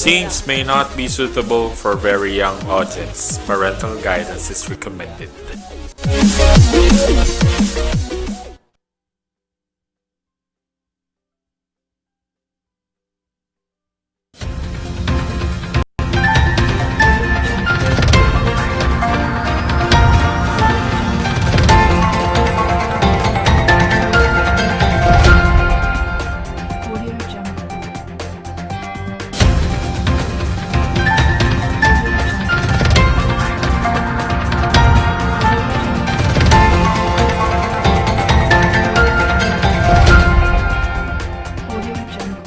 scenes may not be suitable for very young audience. Parental guidance is recommended. Audio Jungle. Audio Jungle.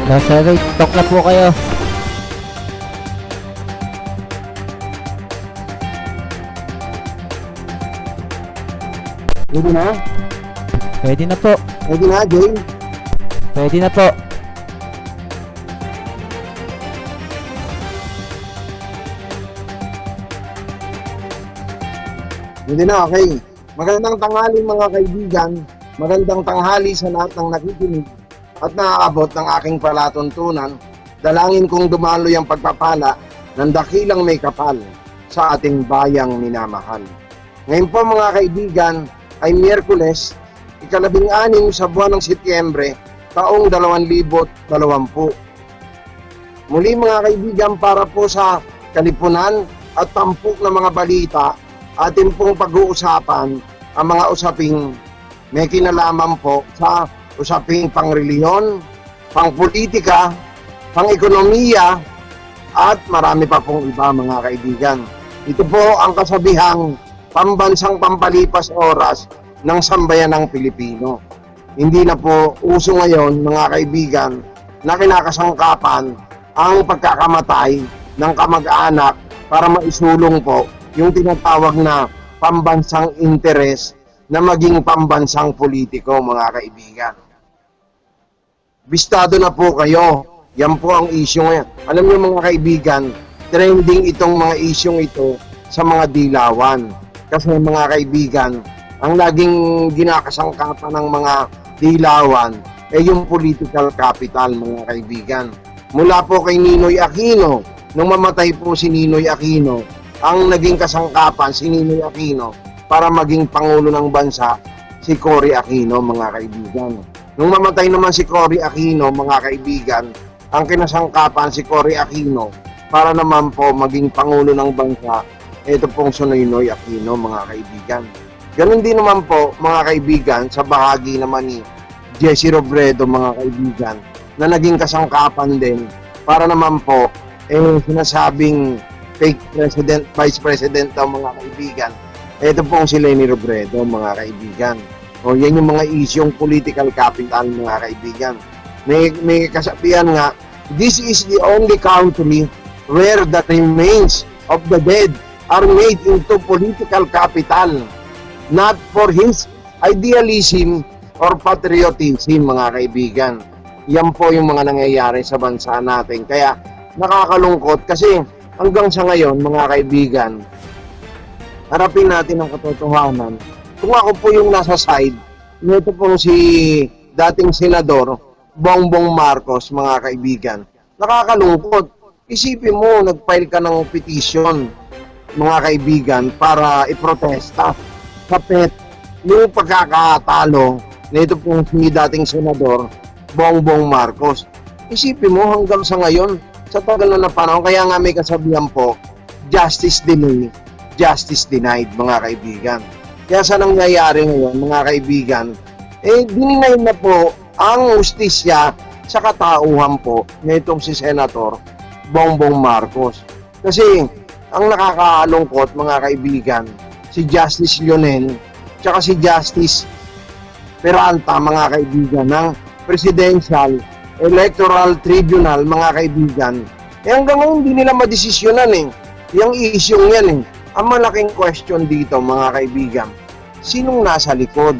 Nasa right, talk na po kayo. Pwede na? Pwede na po. Pwede na, Jane? Pwede na po. Pwede na, okay. Magandang tanghali mga kaibigan. Magandang tanghali sa lahat ng nakikinig at naaabot ng aking palatuntunan. Dalangin kong dumalo yung pagpapala ng dakilang may kapal sa ating bayang minamahal. Ngayon po mga kaibigan ay Miyerkules, ika-16 sa buwan ng Setyembre, taong 2020. Muli mga kaibigan, para po sa kalipunan at tampok na mga balita, atin pong pag-uusapan ang mga usaping may kinalaman po sa usaping pangreliyon, pangpolitika, pangekonomiya, at marami pa pong iba mga kaibigan. Ito po ang kasabihang pambansang pampalipas oras ng sambayanang Pilipino. Hindi na po uso ngayon mga kaibigan na kinakasangkapan ang pagkakamatay ng kamag-anak para maisulong po yung tinatawag na pambansang interes na maging pambansang politiko mga kaibigan. Bistado na po kayo. Yan po ang issue ngayon. Alam niyo mga kaibigan, trending itong mga issue ito sa mga dilawan. Kasi mga kaibigan, ang laging ginakasangkapan ng mga dilawan ay yung political capital mga kaibigan. Mula po kay Ninoy Aquino, nung mamatay po si Ninoy Aquino, ang naging kasangkapan si Ninoy Aquino para maging pangulo ng bansa si Cory Aquino mga kaibigan. Nung mamatay naman si Cory Aquino mga kaibigan, ang kinasangkapan si Cory Aquino para naman po maging pangulo ng bansa, ito pong si Ninoy Aquino mga kaibigan. Ganon din naman po mga kaibigan sa bahagi naman ni Jesse Robredo mga kaibigan na naging kasangkapan din para naman po sinasabing fake president, vice president daw mga kaibigan. Ito pong si Leni Robredo mga kaibigan. O yan yung mga isyong political capital mga kaibigan. May kasabihan nga, this is the only country where the remains of the dead are made into political capital, not for his idealism or patriotism mga kaibigan. Yan po yung mga nangyayari sa bansa natin. Kaya nakakalungkot kasi hanggang sa ngayon mga kaibigan, harapin natin ang katotohanan. Kung ako po yung nasa side, nito pong si dating senador Bongbong Marcos mga kaibigan, nakakalungkot. Isipin mo, nag-file ka ng petition mga kaibigan para iprotesta sa PET yung pagkakatalo nito pong si dating senador Bongbong Marcos. Isipin mo hanggang sa ngayon, sa tagal na panahon, kaya nga may kasabihan po, justice delayed, justice denied, mga kaibigan. Kaya sa nangyayari ngayon, mga kaibigan, dinay na po ang hustisya sa katauhan po nitong si Senator Bongbong Marcos. Kasi ang nakakalungkot, mga kaibigan, si Justice Lionel tsaka si Justice Peralta, mga kaibigan, ng Presidential Electoral Tribunal, mga kaibigan, hanggang ngayon hindi nila madesisyonan yung issue yan Ang malaking question dito, mga kaibigan, sinong nasa likod?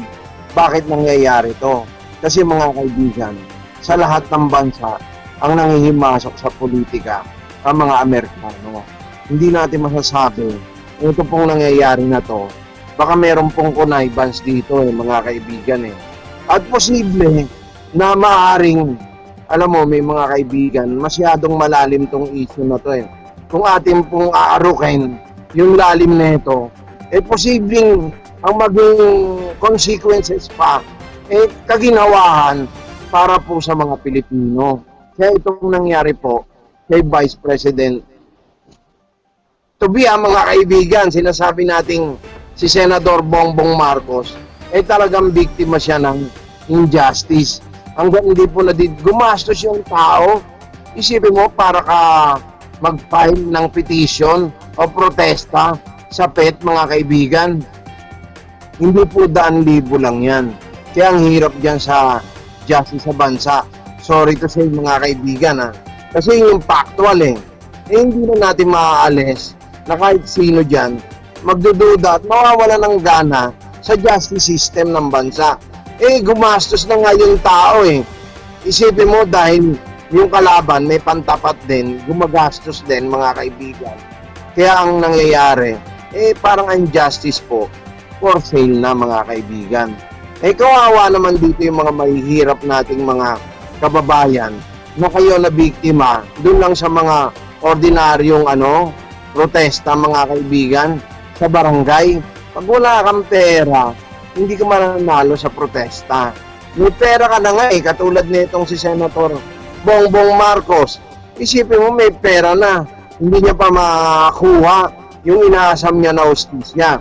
Bakit nangyayari to? Kasi, mga kaibigan, sa lahat ng bansa, ang nangihimasok sa politika, ang mga Amerikano. Hindi natin masasabi, ito pong nangyayari na to, baka meron pong connivance dito, mga kaibigan. At posible na maaaring, alam mo, may mga kaibigan, masyadong malalim tong issue na to. Kung atin pong aarukin yung lalim nito, posibleng ang maging consequences pa, kaginawahan para po sa mga Pilipino. Kaya itong nangyari po kay Vice President Tobia, mga kaibigan, sinasabi nating si Senador Bongbong Marcos, talagang biktima siya ng injustice. Hanggang hindi po gumastos yung tao. Isipin mo, para ka mag-file ng petition o protesta sa PET, mga kaibigan. Hindi po daan-libo lang yan. Kaya ang hirap dyan sa justice sa bansa. Sorry to say, mga kaibigan, kasi yung factual hindi na natin maaalis na kahit sino dyan magdududa at mawawala ng gana sa justice system ng bansa. Gumastos na nga yung tao Isipin mo, dahil yung kalaban may pantapat din, gumagastos din, mga kaibigan. Kaya ang nangyayari, parang injustice po for sale na, mga kaibigan. Kawawa naman dito yung mga mahihirap nating mga kababayan na kayo na biktima doon lang sa mga ordinaryong protesta, mga kaibigan, sa barangay. Pag wala kang pera, hindi ka mananalo sa protesta. May pera ka na nga katulad nitong si Senator Bongbong Marcos. Isipin mo, may pera na, hindi niya pa makakuha yung inaasam niya na hustisya.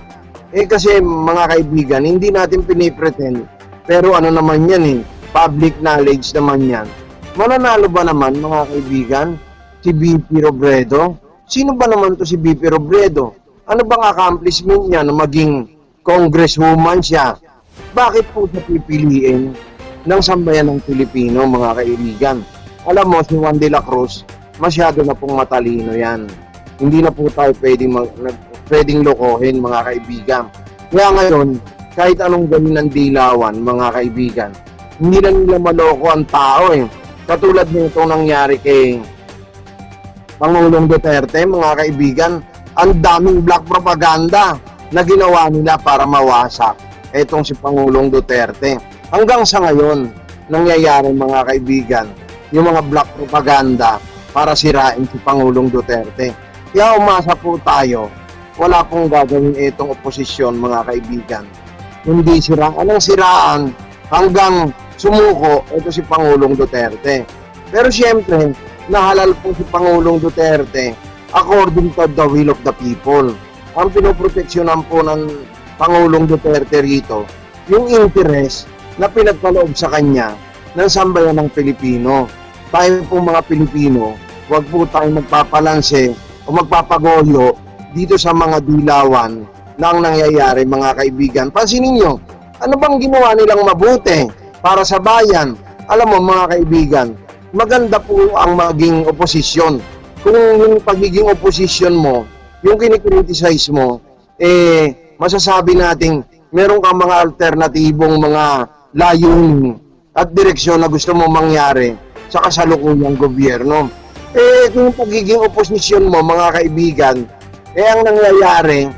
Kasi, mga kaibigan, hindi natin pinipretend, pero ano naman yan public knowledge naman yan. Mananalo ba naman, mga kaibigan, si BP Robredo? Sino ba naman to si BP Robredo? Ano bang accomplishment niya na maging congresswoman siya? Bakit po siya pipiliin ng sambayan ng Pilipino, mga kaibigan? Alam mo, si Juan de la Cruz, masyado na pong matalino yan. Hindi na po tayo pwedeng lokohin, mga kaibigan. Kaya ngayon, kahit anong gawin ng dilawan, mga kaibigan, hindi na nila maloko ang tao Katulad nito nangyari kay Pangulong Duterte, mga kaibigan, ang daming black propaganda na ginawa nila para mawasak etong si Pangulong Duterte. Hanggang sa ngayon, nangyayari, mga kaibigan, yung mga black propaganda para sirain si Pangulong Duterte. Kaya umasa po tayo, wala pong gagawin itong oposisyon, mga kaibigan. Hindi siraan. Anong siraan? Hanggang sumuko ito si Pangulong Duterte. Pero siyempre, nahalal po si Pangulong Duterte according to the will of the people. Ang pinoproteksyonan po ng Pangulong Duterte rito, yung interest na pinagkaloob sa kanya ng sambayan ng Pilipino. Tayo po, mga Pilipino, huwag po tayo magpapalanse o magpapagolo dito sa mga dilawan na ang nangyayari, mga kaibigan. Pansinin nyo, ano bang ginawa nilang mabuti para sa bayan? Alam mo, mga kaibigan, maganda po ang maging oposisyon. Kung yung pagiging oposisyon mo, yung kinikriticize mo, masasabi nating meron kang mga alternatibong mga layunin at direksyon na gusto mo mangyari sa kasalukuyang gobyerno. Kung yung pagiging oposisyon mo, mga kaibigan, ang nangyayari,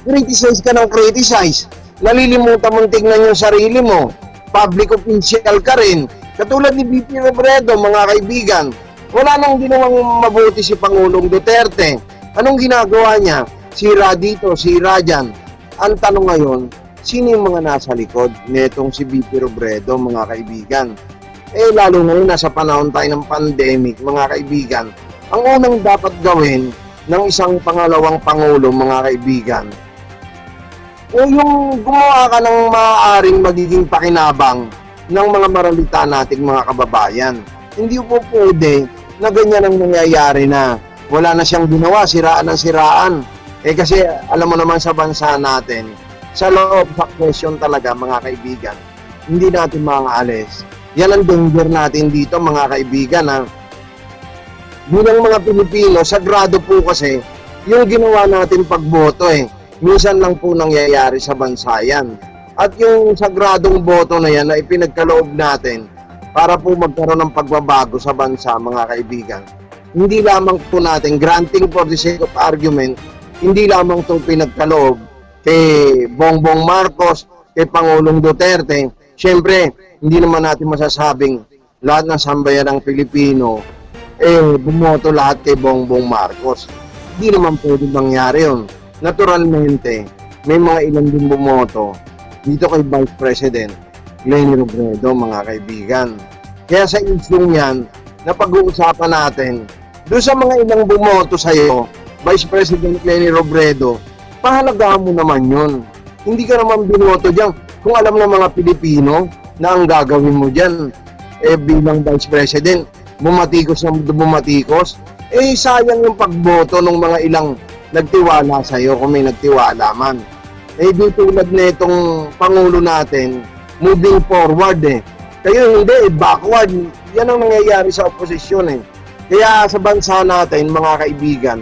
criticize ka ng criticize. Nalilimutan mong tingnan yung sarili mo. Public official ka rin. Katulad ni BP Robredo, mga kaibigan, wala nang ginawang mabuti si Pangulong Duterte. Anong ginagawa niya? Sira dito, sira dyan. Ang tanong ngayon, sino yung mga nasa likod netong si VP Robredo, mga kaibigan? Lalo ngayon, nasa panahon tayo ng pandemic, mga kaibigan, ang unang dapat gawin ng isang pangalawang pangulo, mga kaibigan, yung gumawa ka ng maaaring magiging pakinabang ng mga maralita nating mga kababayan. Hindi po pwede na ganyan ang nangyayari na wala na siyang ginawa, siraan ng siraan. Kasi alam mo naman sa bansa natin, sa law of succession talaga, mga kaibigan, hindi natin makaalis. Yan ang danger natin dito, mga kaibigan. Bilang mga Pilipino, sagrado po kasi yung ginawa natin pagboto minsan lang po nangyayari sa bansa yan. At yung sagradong boto na yan na ipinagkaloob natin para po magkaroon ng pagbabago sa bansa, mga kaibigan. Hindi lamang po natin, granting for the sake of argument, hindi lamang itong pinagkaloob kay Bongbong Marcos, kay Pangulong Duterte. Siyempre, hindi naman natin masasabing lahat ng sambayan ng Pilipino bumoto lahat kay Bongbong Marcos. Hindi naman pwede mangyari yun. Naturalmente, may mga ilan din bumoto dito kay Vice President Leni Robredo, mga kaibigan. Kaya sa isyong yan, na pag-uusapan natin, doon sa mga ilang bumoto sa iyo, Vice President Leni Robredo, pahalagahan mo naman yun. Hindi ka naman binoto dyan. Kung alam ng mga Pilipino na ang gagawin mo dyan, bilang Vice President, bumatikos na bumatikos, sayang yung pagboto ng mga ilang nagtiwala sa iyo kung may nagtiwala man. Di tulad na itong Pangulo natin, moving forward Kayo hindi, backward. Yan ang nangyayari sa oposisyon Kaya sa bansa natin, mga kaibigan,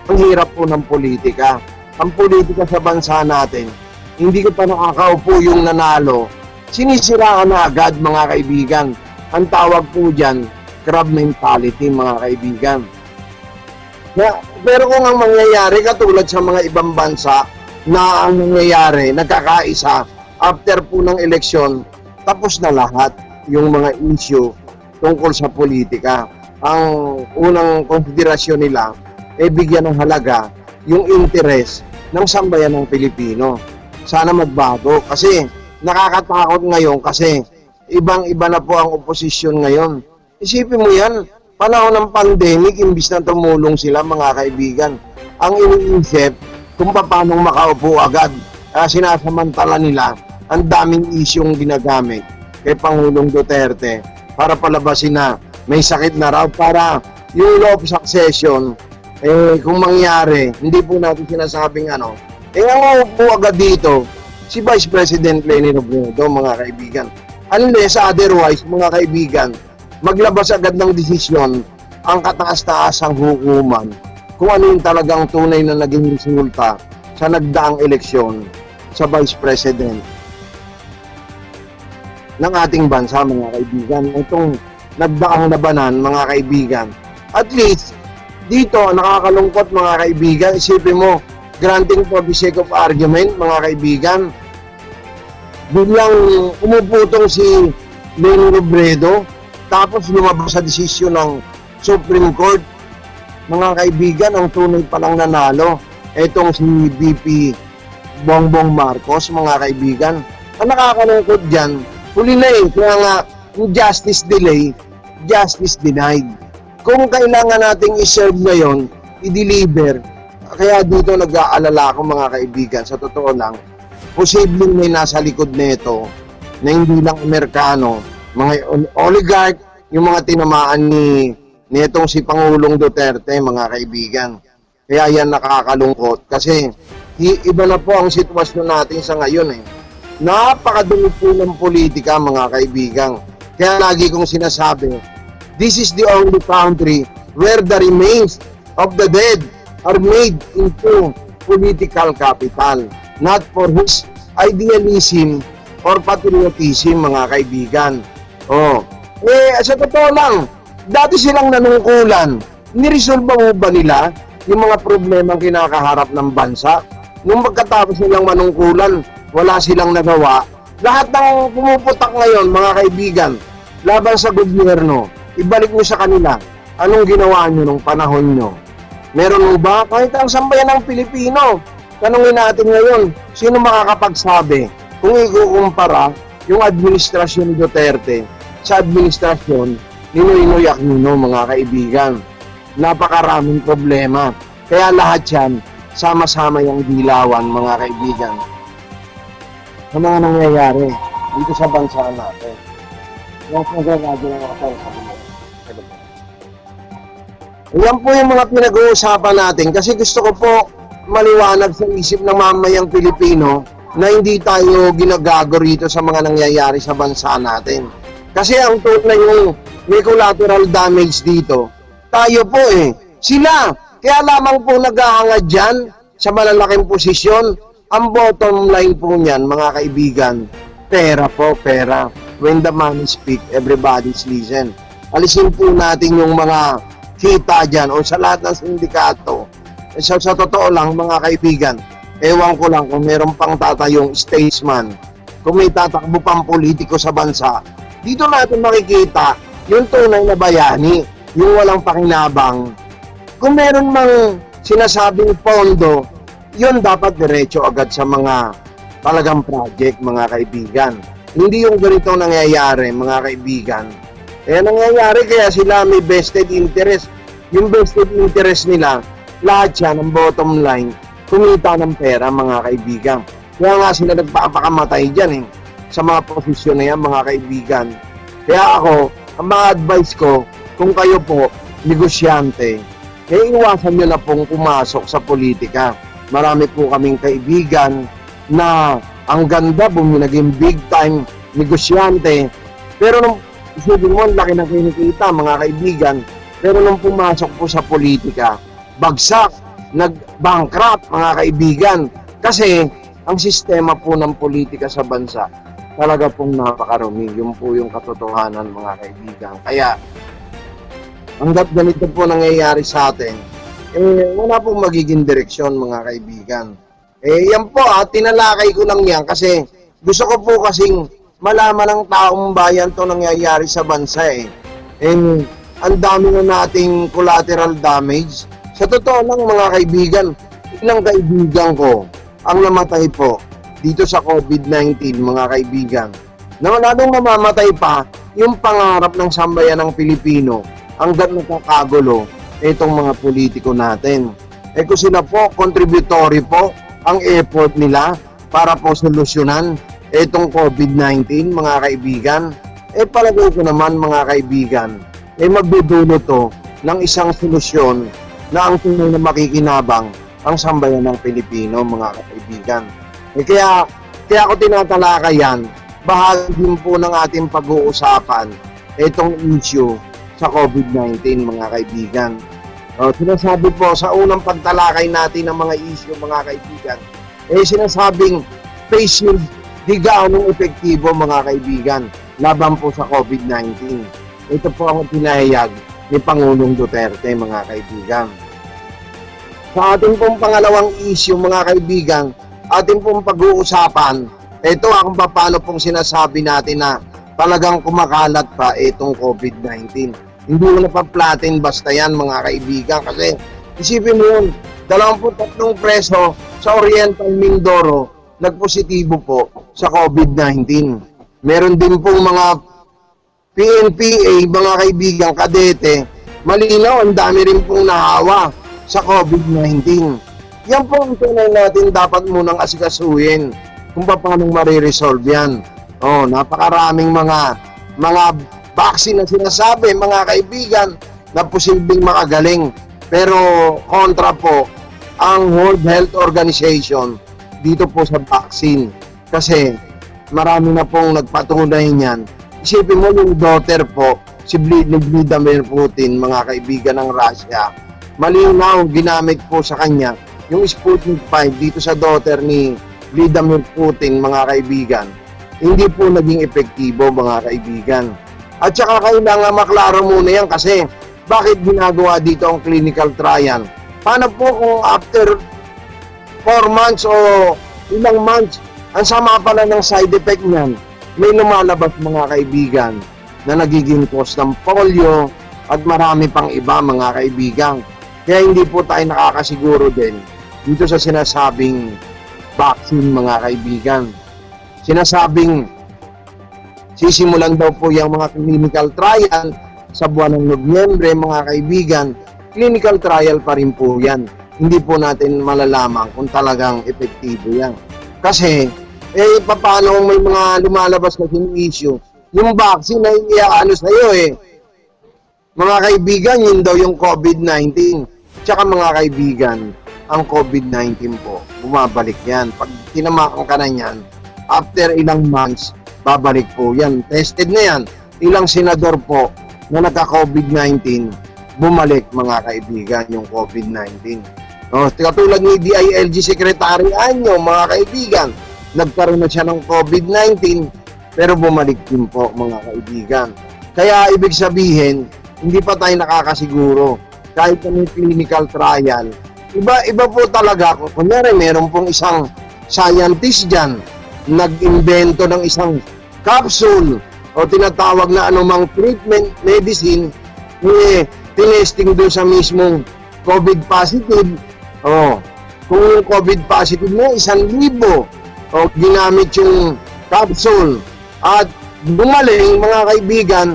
ang hirap po ng politika. Ang politika sa bansa natin, hindi ko pa nakakaupo yung nanalo. Sinisira ka na agad, mga kaibigan. Ang tawag po dyan, crab mentality, mga kaibigan. Pero kung ang mangyayari, katulad sa mga ibang bansa, na ang nangyayari, nagkakaisa, after po ng eleksyon, tapos na lahat yung mga issue tungkol sa politika. Ang unang konsiderasyon nila, bigyan ng halaga yung interes ng sambayan ng Pilipino. Sana magbago kasi nakakatakot ngayon kasi ibang-iba na po ang oposisyon ngayon. Isipin mo yan, panahon ng pandemic, imbis na tumulong sila, mga kaibigan, ang iniisip kung paano makaupo agad. Sinasamantala nila ang daming isyong ginagamit kay Pangulong Duterte para palabasin na may sakit na raw, para yung law of succession kung mangyari, hindi po natin sinasabing ang upo agad dito si Vice President Leni Robredo, mga kaibigan. Unless otherwise, mga kaibigan, maglabas agad ng desisyon ang kataas-taasang hukuman kung ano yung talagang tunay na naging resulta sa nagdaang eleksyon sa Vice President ng ating bansa, mga kaibigan. Itong nagdaang labanan, mga kaibigan. At least, dito, nakakalungkot, mga kaibigan. Isipin mo, granting for the sake of argument, mga kaibigan, biglang umuputong si Leni Robredo, tapos lumabas sa desisyon ng Supreme Court. Mga kaibigan, ang tunay palang nanalo, etong si VP Bongbong Marcos, mga kaibigan. Ang nakakalungkot dyan, huli na kaya nga, justice delay, justice denied. Kung kailangan nating i-serve ngayon, i-deliver, kaya dito nag-aalala ako, mga kaibigan, sa totoo lang, posibleng may nasa likod nito na hindi lang Amerikano, mga oligarch, yung mga tinamaan nitong si Pangulong Duterte, mga kaibigan. Kaya yan nakakalungkot kasi iba na po ang sitwasyon natin sa ngayon Napakadumi po ng politika, mga kaibigan. Kaya lagi kong sinasabi, this is the only country where the remains of the dead are made into political capital, not for his idealism or patriotism, mga kaibigan. Sa totoo lang, dati silang nanungkulan. Niresolve ba nila yung mga problema kinakaharap ng bansa? Nung magkatapos nilang manungkulan, wala silang nagawa. Lahat ng pumuputak ngayon, mga kaibigan, laban sa gobyerno, ibalik mo sa kanila, anong ginawa nyo nung panahon nyo? Meron mo ba? Kahit ang sambayan ng Pilipino, tanungin natin ngayon, sino makakapagsabi kung ikukumpara yung administrasyon ni Duterte sa administrasyon ni Noynoy Aquino, mga kaibigan. Napakaraming problema. Kaya lahat yan, sama-sama yung dilawan, mga kaibigan. Sa mga nangyayari dito sa bansa natin. Yung pagkakado ng mga yan po yung mga pinag-uusapan natin kasi gusto ko po maliwanag sa isip ng mamayang Pilipino na hindi tayo ginagago rito sa mga nangyayari sa bansa natin. Kasi ang tunay yung may collateral damage dito, tayo po sila. Kaya lamang po naghahangad dyan sa malalaking posisyon. Ang bottom line po niyan, mga kaibigan, pera po, pera. When the money speak, everybody's listen. Alisin po natin yung mga kita dyan o sa lahat ng sindikato. Sa totoo lang, mga kaibigan, ewan ko lang kung meron pang tatayong statesman, kung may tatakbo pang politiko sa bansa, dito natin makikita yung tunay na bayani, yung walang pakinabang. Kung meron mang sinasabing pondo, yun dapat diretso agad sa mga talagang project, mga kaibigan. Hindi yung ganito nangyayari, mga kaibigan. Nangyayari kaya sila may vested interest. Yung vested interest nila, lahat yan, ang bottom line, kumita ng pera, mga kaibigan. Kaya nga sila nagpapakamatay dyan sa mga posisyon na yan, mga kaibigan. Kaya ako, ang mga advice ko, kung kayo po, negosyante, iwasan nyo na pong pumasok sa politika. Marami po kaming kaibigan na ang ganda, naging big time negosyante. Pero nung isipin mo, ang laki ng kinikita, mga kaibigan. Pero nung pumasok po sa politika, bagsak, nag-bankrupt, mga kaibigan. Kasi ang sistema po ng politika sa bansa, talaga pong napakarumi. Yun po yung katotohanan, mga kaibigan. Kaya, hanggat ganito po nangyayari sa atin, wala pong magiging direksyon, mga kaibigan. Yan po, tinalakay ko lang yan kasi gusto ko po kasing malaman ng taong bayan to nangyayari sa bansa ang dami na nating collateral damage. Sa totoo lang, mga kaibigan, ilang kaibigan ko ang namatay po dito sa COVID-19, mga kaibigan. Na lalong namamatay pa yung pangarap ng sambayan ng Pilipino hanggang nakakagulo itong mga politiko natin. Kung sila po, contributory po ang effort nila para po solusyonan itong COVID-19, mga kaibigan. Palagay ko naman, mga kaibigan, magdudulot to ng isang solusyon na ang tunay na makikinabang ang sambayan ng Pilipino, mga kaibigan. Kaya ako tinatalakay yan, bahagi din po ng ating pag-uusapan itong issue sa COVID-19, mga kaibigan. Sinasabi po sa unang pagtalakay natin ng mga issue, mga kaibigan, sinasabing face shield di gaanong epektibo, mga kaibigan, laban po sa COVID-19. Ito po ang pinahayag ni Pangulong Duterte, mga kaibigan. Sa ating pong pangalawang issue, mga kaibigan, ating pong pag-uusapan, ito kung paano pong sinasabi natin na talagang kumakalat pa itong COVID-19. Hindi mo napaplatin basta yan, mga kaibigan, kasi isipin mo yun, 23 preso sa Oriental Mindoro nagpositibo po sa COVID-19. Meron din pong mga PNPA, mga kaibigan, kadete, malinaw, ang dami rin pong nahawa sa COVID-19. Yan po ang tunay natin dapat munang asikasuhin kung paano mariresolve yan. Napakaraming mga vaccine na sinasabi, mga kaibigan, na posibleng makagaling. Pero kontra po ang World Health Organization dito po sa vaccine. Kasi marami na pong nagpatunay niyan. Isipin mo yung daughter po, si Vladimir Putin, mga kaibigan ng Russia. Malinaw, ginamit po sa kanya yung Sputnik 5 dito sa daughter ni Vladimir Putin, mga kaibigan. Hindi po naging epektibo, mga kaibigan. At saka kailangan maklaro muna yan kasi bakit ginagawa dito ang clinical trial? Paano po kung after 4 months o ilang months, ang sama pala ng side effect niyan, may lumalabas, mga kaibigan, na nagiging cause ng polio at marami pang iba, mga kaibigan. Kaya hindi po tayo nakakasiguro din dito sa sinasabing vaccine, mga kaibigan. Sinasabing sisimulan daw po yung mga clinical trial sa buwan ng Nobyembre, mga kaibigan. Clinical trial pa rin po yan. Hindi po natin malalaman kung talagang epektibo yan. Kasi, paano kung may mga lumalabas na issue? Yung vaccine na iaano sa'yo Mga kaibigan, yun daw yung COVID-19. Tsaka mga kaibigan, ang COVID-19 po, bumabalik yan. Pag tinamaan ka na yan, after ilang months, babalik po yan. Tested na yan. Ilang senador po na nagka-COVID-19, bumalik mga kaibigan yung COVID-19. Katulad ni DILG Secretary Anyo, mga kaibigan, nagkaroon na siya ng COVID-19, pero bumalik din po mga kaibigan. Kaya ibig sabihin, hindi pa tayo nakakasiguro. Kahit may clinical trial, iba po talaga. Kunyari, meron pong isang scientist dyan, nag-invento ng isang capsule o tinatawag na anumang treatment, medicine, tinesting doon sa mismong COVID positive. Kung yung COVID positive mo, 1,000, ginamit yung capsule at gumaling, mga kaibigan,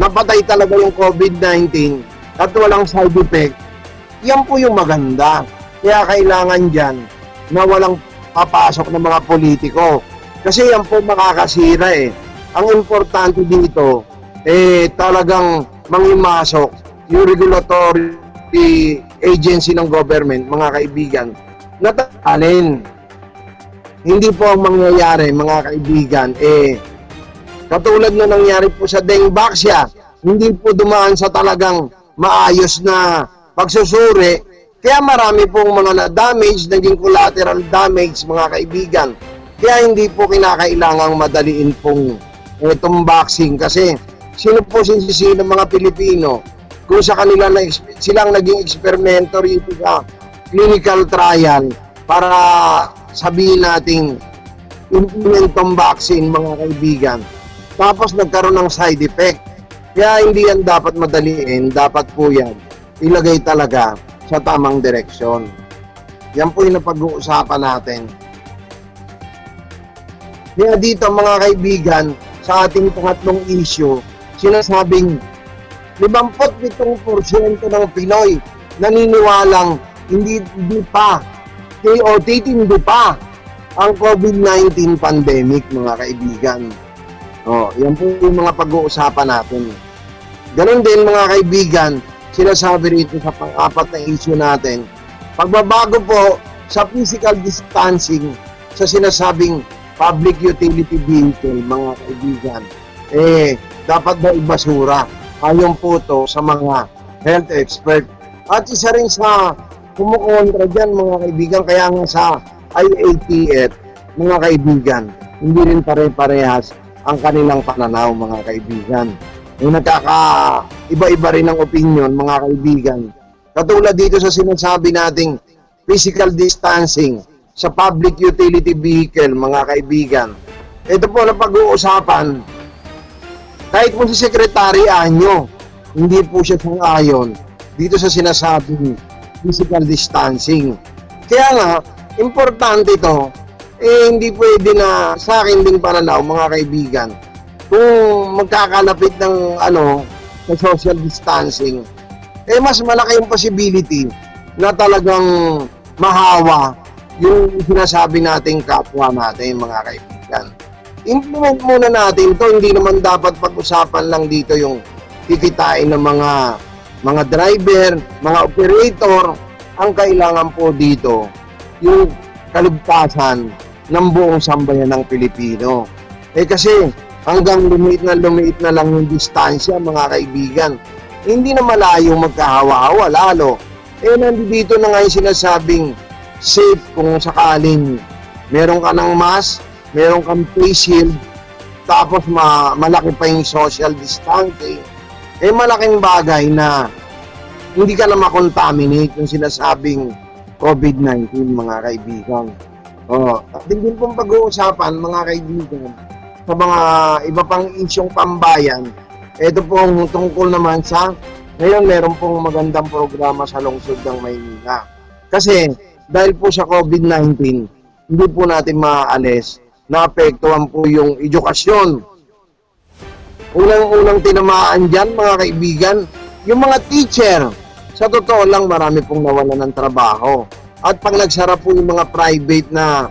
napatay talaga yung COVID-19 at walang side effect, yan po yung maganda. Kaya kailangan dyan na walang papasok ng mga politiko. Kasi yan po makakasira Ang importante dito, talagang mangimasok yung regulatory agency ng government, mga kaibigan, natalin. Hindi po ang mangyayari, mga kaibigan, katulad na nangyari po sa Dengbaxia, hindi po dumaan sa talagang maayos na pagsusuri, kaya marami pong mga na-damage, naging collateral damage, mga kaibigan. Kaya hindi po kinakailangang madaliin pong itong vaccine kasi sino po sinisisi ng mga Pilipino kung sa kanila na silang naging experimentary sa clinical trial para sabihin nating implement tong vaccine, mga kaibigan. Tapos nagkaroon ng side effect. Kaya hindi yan dapat madaliin, dapat po yan ilagay talaga sa tamang direksyon. Yan po yung napag-uusapan natin. Kaya dito, mga kaibigan, sa ating pangatlong issue, sinasabing 57% ng Pinoy naniniwalang hindi pa o titindi pa ang COVID-19 pandemic, mga kaibigan. Yan po yung mga pag-uusapan natin. Ganon din, mga kaibigan, sinasabi rito sa pang-apat na issue natin, pagbabago po sa physical distancing sa sinasabing public utility vehicle, mga kaibigan, dapat ba ibasura? Ayon po to sa mga health expert. At isa rin sa kumukontra dyan, mga kaibigan, kaya nga sa IATF, mga kaibigan, hindi rin pare-parehas ang kanilang pananaw, mga kaibigan. Iba-iba rin ang opinion, mga kaibigan. Katulad dito sa sinasabi nating physical distancing sa public utility vehicle, mga kaibigan. Ito po na pag-uusapan, kahit po si Secretary Anyo, hindi po siya sang-ayon dito sa sinasabing physical distancing. Kaya nga, importante ito, hindi pwede na sa akin ding pananaw, mga kaibigan, kung magkakalapit ng sa social distancing, mas malaki yung possibility na talagang mahawa yung sinasabi nating kapwa natin, mga kaibigan. Implement muna natin to, hindi naman dapat pag-usapan lang dito yung kikitain ng mga driver, mga operator. Ang kailangan po dito yung kaligtasan ng buong sambayan ng Pilipino. Kasi hanggang lumiit na lang yung distansya, mga kaibigan, hindi na malayo magkahawa-hawa lalo. Nandito na nga yung sinasabing safe kung sakaling meron ka ng mask, meron kang face shield, tapos malaki pa yung social distancing, malaking bagay na hindi ka na makontaminate yung sinasabing COVID-19, mga kaibigan. At din pong pag-uusapan, mga kaibigan, sa mga iba pang isyong pambayan, ito pong tungkol naman sa, ngayon meron pong magandang programa sa lungsod ng Maynila. Kasi dahil po sa COVID-19, hindi po natin maaalis na apektuhan po yung edukasyon. Unang-unang tinamaan dyan, mga kaibigan, yung mga teacher. Sa totoo lang, marami pong nawalan ng trabaho. At pag nagsara po yung mga private na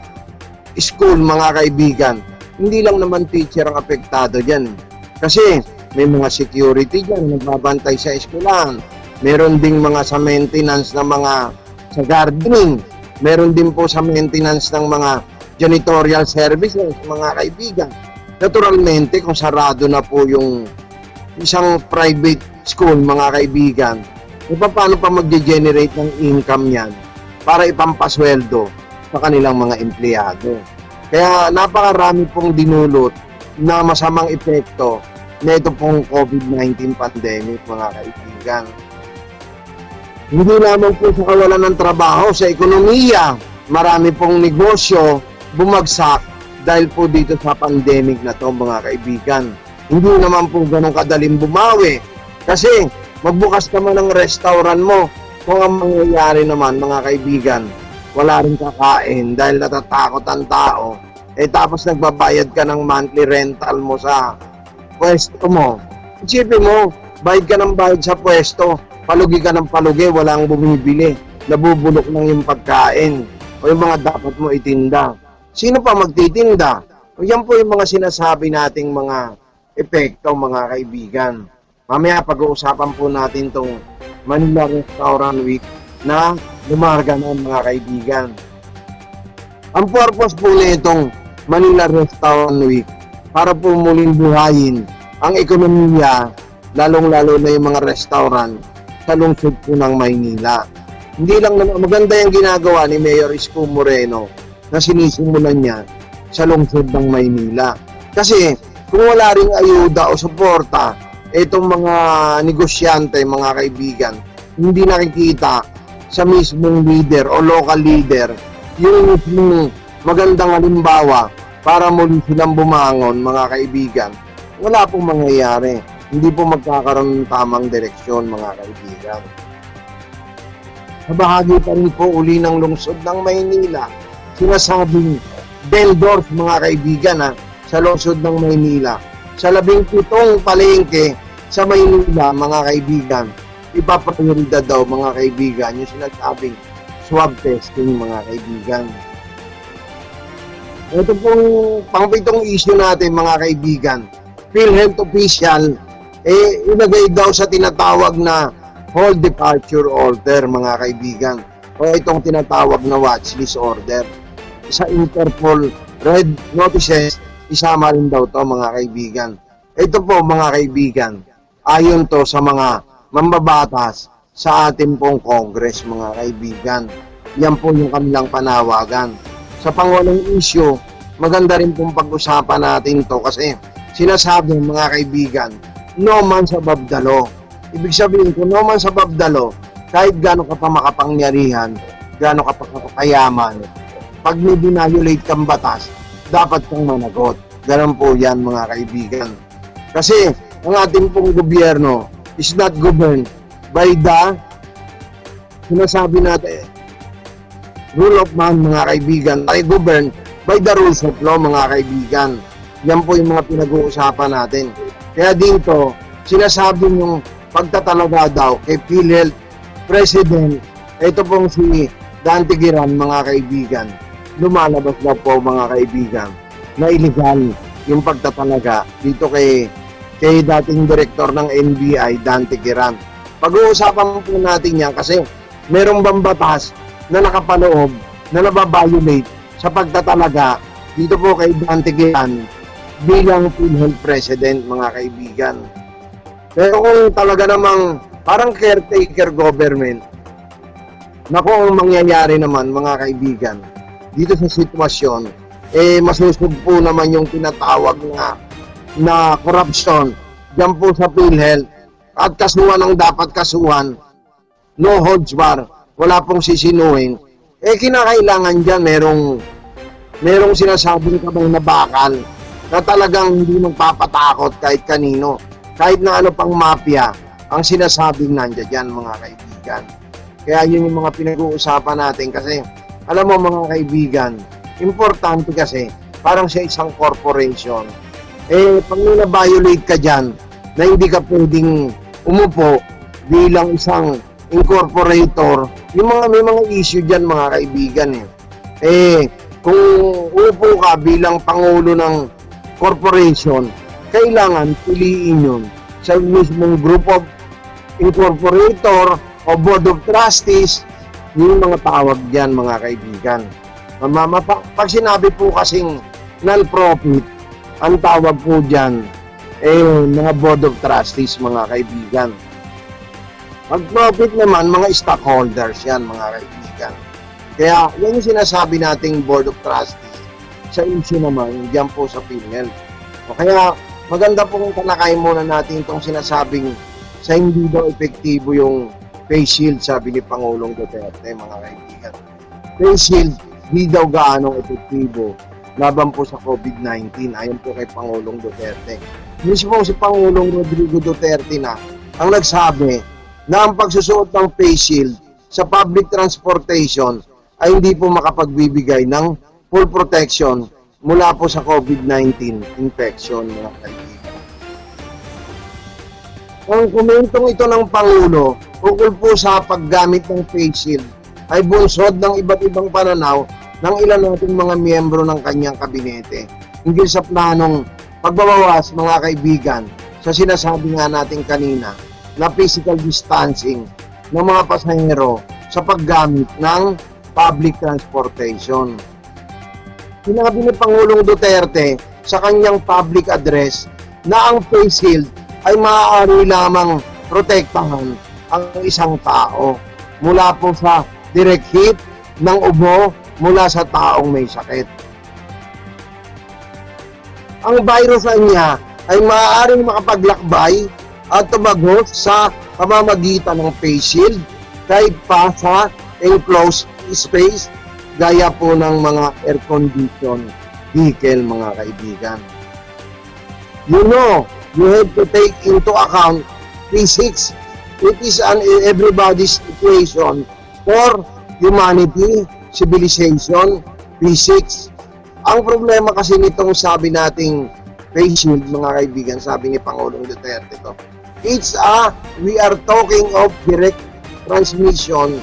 school, mga kaibigan, hindi lang naman teacher ang apektado dyan. Kasi may mga security dyan, nagbabantay sa eskwelahan. Meron ding mga sa maintenance ng mga sa gardening. Meron din po sa maintenance ng mga janitorial services, mga kaibigan. Naturalmente, kung sarado na po yung isang private school, mga kaibigan, paano pa mag-generate ng income yan para ipampasweldo sa kanilang mga empleyado. Kaya napakarami pong dinulot na masamang epekto na ito pong COVID-19 pandemic, mga kaibigan. Hindi lamang po sa kawalan ng trabaho, sa ekonomiya, marami pong negosyo bumagsak dahil po dito sa pandemic na to, mga kaibigan. Hindi naman po ganun kadaling bumawi. Kasi magbukas naman ng restaurant mo, kung ang mangyayari naman, mga kaibigan, wala rin kakain dahil natatakot ang tao. Tapos nagbabayad ka ng monthly rental mo sa pwesto mo. Isipin mo, bayad ka ng bayad sa pwesto, palugi ka ng palugi, walang bumibili. Nabubulok lang yung pagkain o yung mga dapat mo itinda. Sino pa magtitinda? O yan po yung mga sinasabi nating mga epekto, mga kaibigan. Mamaya pag-uusapan po natin itong Manila Restaurant Week na lumarga na, mga kaibigan. Ang purpose po na itong Manila Restaurant Week para po muling buhayin ang ekonomiya, lalong-lalo na yung mga restaurant sa lungsod po ng Maynila. Hindi lang naman, maganda yung ginagawa ni Mayor Isko Moreno na sinisimulan niya sa lungsod ng Maynila. Kasi kung wala ring ayuda o suporta, itong mga negosyante, mga kaibigan, hindi nakikita sa mismong leader o local leader yung mismong magandang halimbawa para muli silang bumangon, mga kaibigan. Wala pong mangyayari. Hindi po magkakaroon ng tamang direksyon, mga kaibigan. Sa bahagi pa rin po uli ng lungsod ng Maynila, sinasabing vendors, mga kaibigan, sa lungsod ng Maynila. Sa 17 palengke sa Maynila, mga kaibigan, ipaprioridad daw, mga kaibigan, yung sinasabing swab testing, mga kaibigan. Ito pong pang-pitong issue natin, mga kaibigan. PhilHealth official, ilagay daw sa tinatawag na hold departure order, mga kaibigan. O itong tinatawag na watchlist order. Sa Interpol red notices, isama rin daw to, mga kaibigan. Ito po, mga kaibigan, ayon to sa mga mambabatas sa ating pong Congress, mga kaibigan. Yan po yung kanilang panawagan. Sa pangulang issue, maganda rin pong pag-usapan natin to kasi sinasabi, mga kaibigan, no man's above the law. Ibig sabihin ko, no man's above the law, kahit gaano ka pa makapangyarihan, gaano ka pa kayaman, pag may binayolate kang batas, dapat kang managot. Ganun po yan, mga kaibigan. Kasi ang ating pong gobyerno is not governed by the sinasabi natin rule of man, mga kaibigan, ay governed by the rules of law, mga kaibigan. Yan po yung mga pinag-uusapan natin. Kaya dito, sinasabi yung pagtatalaga daw kay PhilHealth President, ito pong si Dante Giran, mga kaibigan, lumalabas daw po, mga kaibigan, na illegal yung pagtatalaga dito kay dating direktor ng NBI, Dante Giran. Pag-uusapan po natin yan kasi merong bang batas na nakapaloob na nababiolate sa pagtatalaga dito po kay Dante Giran bilang PhilHealth President, mga kaibigan. Pero kung talaga namang parang caretaker government, na kung mangyayari naman, mga kaibigan, dito sa sitwasyon, masusugpo naman yung tinatawag na corruption dyan po sa PhilHealth at kasuhan ang dapat kasuhan, no holds bar, wala pong sisinuhin. Kinakailangan dyan merong sinasabing kabang na bakal na talagang hindi magpapatakot kahit kanino, kahit na ano pang mafia ang sinasabing nandiyan dyan, mga kaibigan. Kaya yun yung mga pinag-uusapan natin kasi Alam mo mga kaibigan, importante kasi, parang sa isang corporation, pag na-violate ka dyan, na hindi ka pwedeng umupo bilang isang incorporator, may mga issue dyan mga kaibigan kung upo ka bilang pangulo ng corporation, kailangan piliin yun sa mismong group of incorporator o board of trustees, yung mga tawag dyan mga kaibigan. Pag sinabi po kasing non-profit, ang tawag po dyan mga board of trustees mga kaibigan. Pag profit naman, mga stockholders yan mga kaibigan. Kaya yan yung sinasabi nating board of trustees. Sa issue naman, dyan po sa PhilHealth. O kaya maganda pong talakayin muna natin itong sinasabing sa hindi daw epektibo yung face shield, sabi ni Pangulong Duterte mga kaibigan. Face shield, di daw gaanong epektibo laban po sa COVID-19 ayon po kay Pangulong Duterte. Mismo si Pangulong Rodrigo Duterte na ang nagsabi na ang pagsusuot ng face shield sa public transportation ay hindi po makapagbibigay ng full protection mula po sa COVID-19 infection mga kaibigan. Ang komentong ito ng Pangulo ukol po sa paggamit ng face shield ay bunsod ng iba't ibang pananaw ng ilan nating mga miyembro ng kanyang kabinete hinggil sa planong pagbabawas mga kaibigan sa sinasabi nga natin kanina na physical distancing ng mga pasahero sa paggamit ng public transportation. Sinabi ni Pangulong Duterte sa kanyang public address na ang face shield ay maaari lamang protektahan ang isang tao mula po sa direct hit ng ubo mula sa taong may sakit. Ang virus niya ay maaaring makapaglakbay at tumagos sa pamamagitan ng face shield kahit pa sa enclosed space gaya po ng mga air-conditioned vehicle mga kaibigan. You know, you have to take into account physics. It is an everybody's equation for humanity, civilization, physics. Ang problema kasi nitong sabi nating face shield mga kaibigan, sabi ni Pangulong Duterte to, we are talking of direct transmission,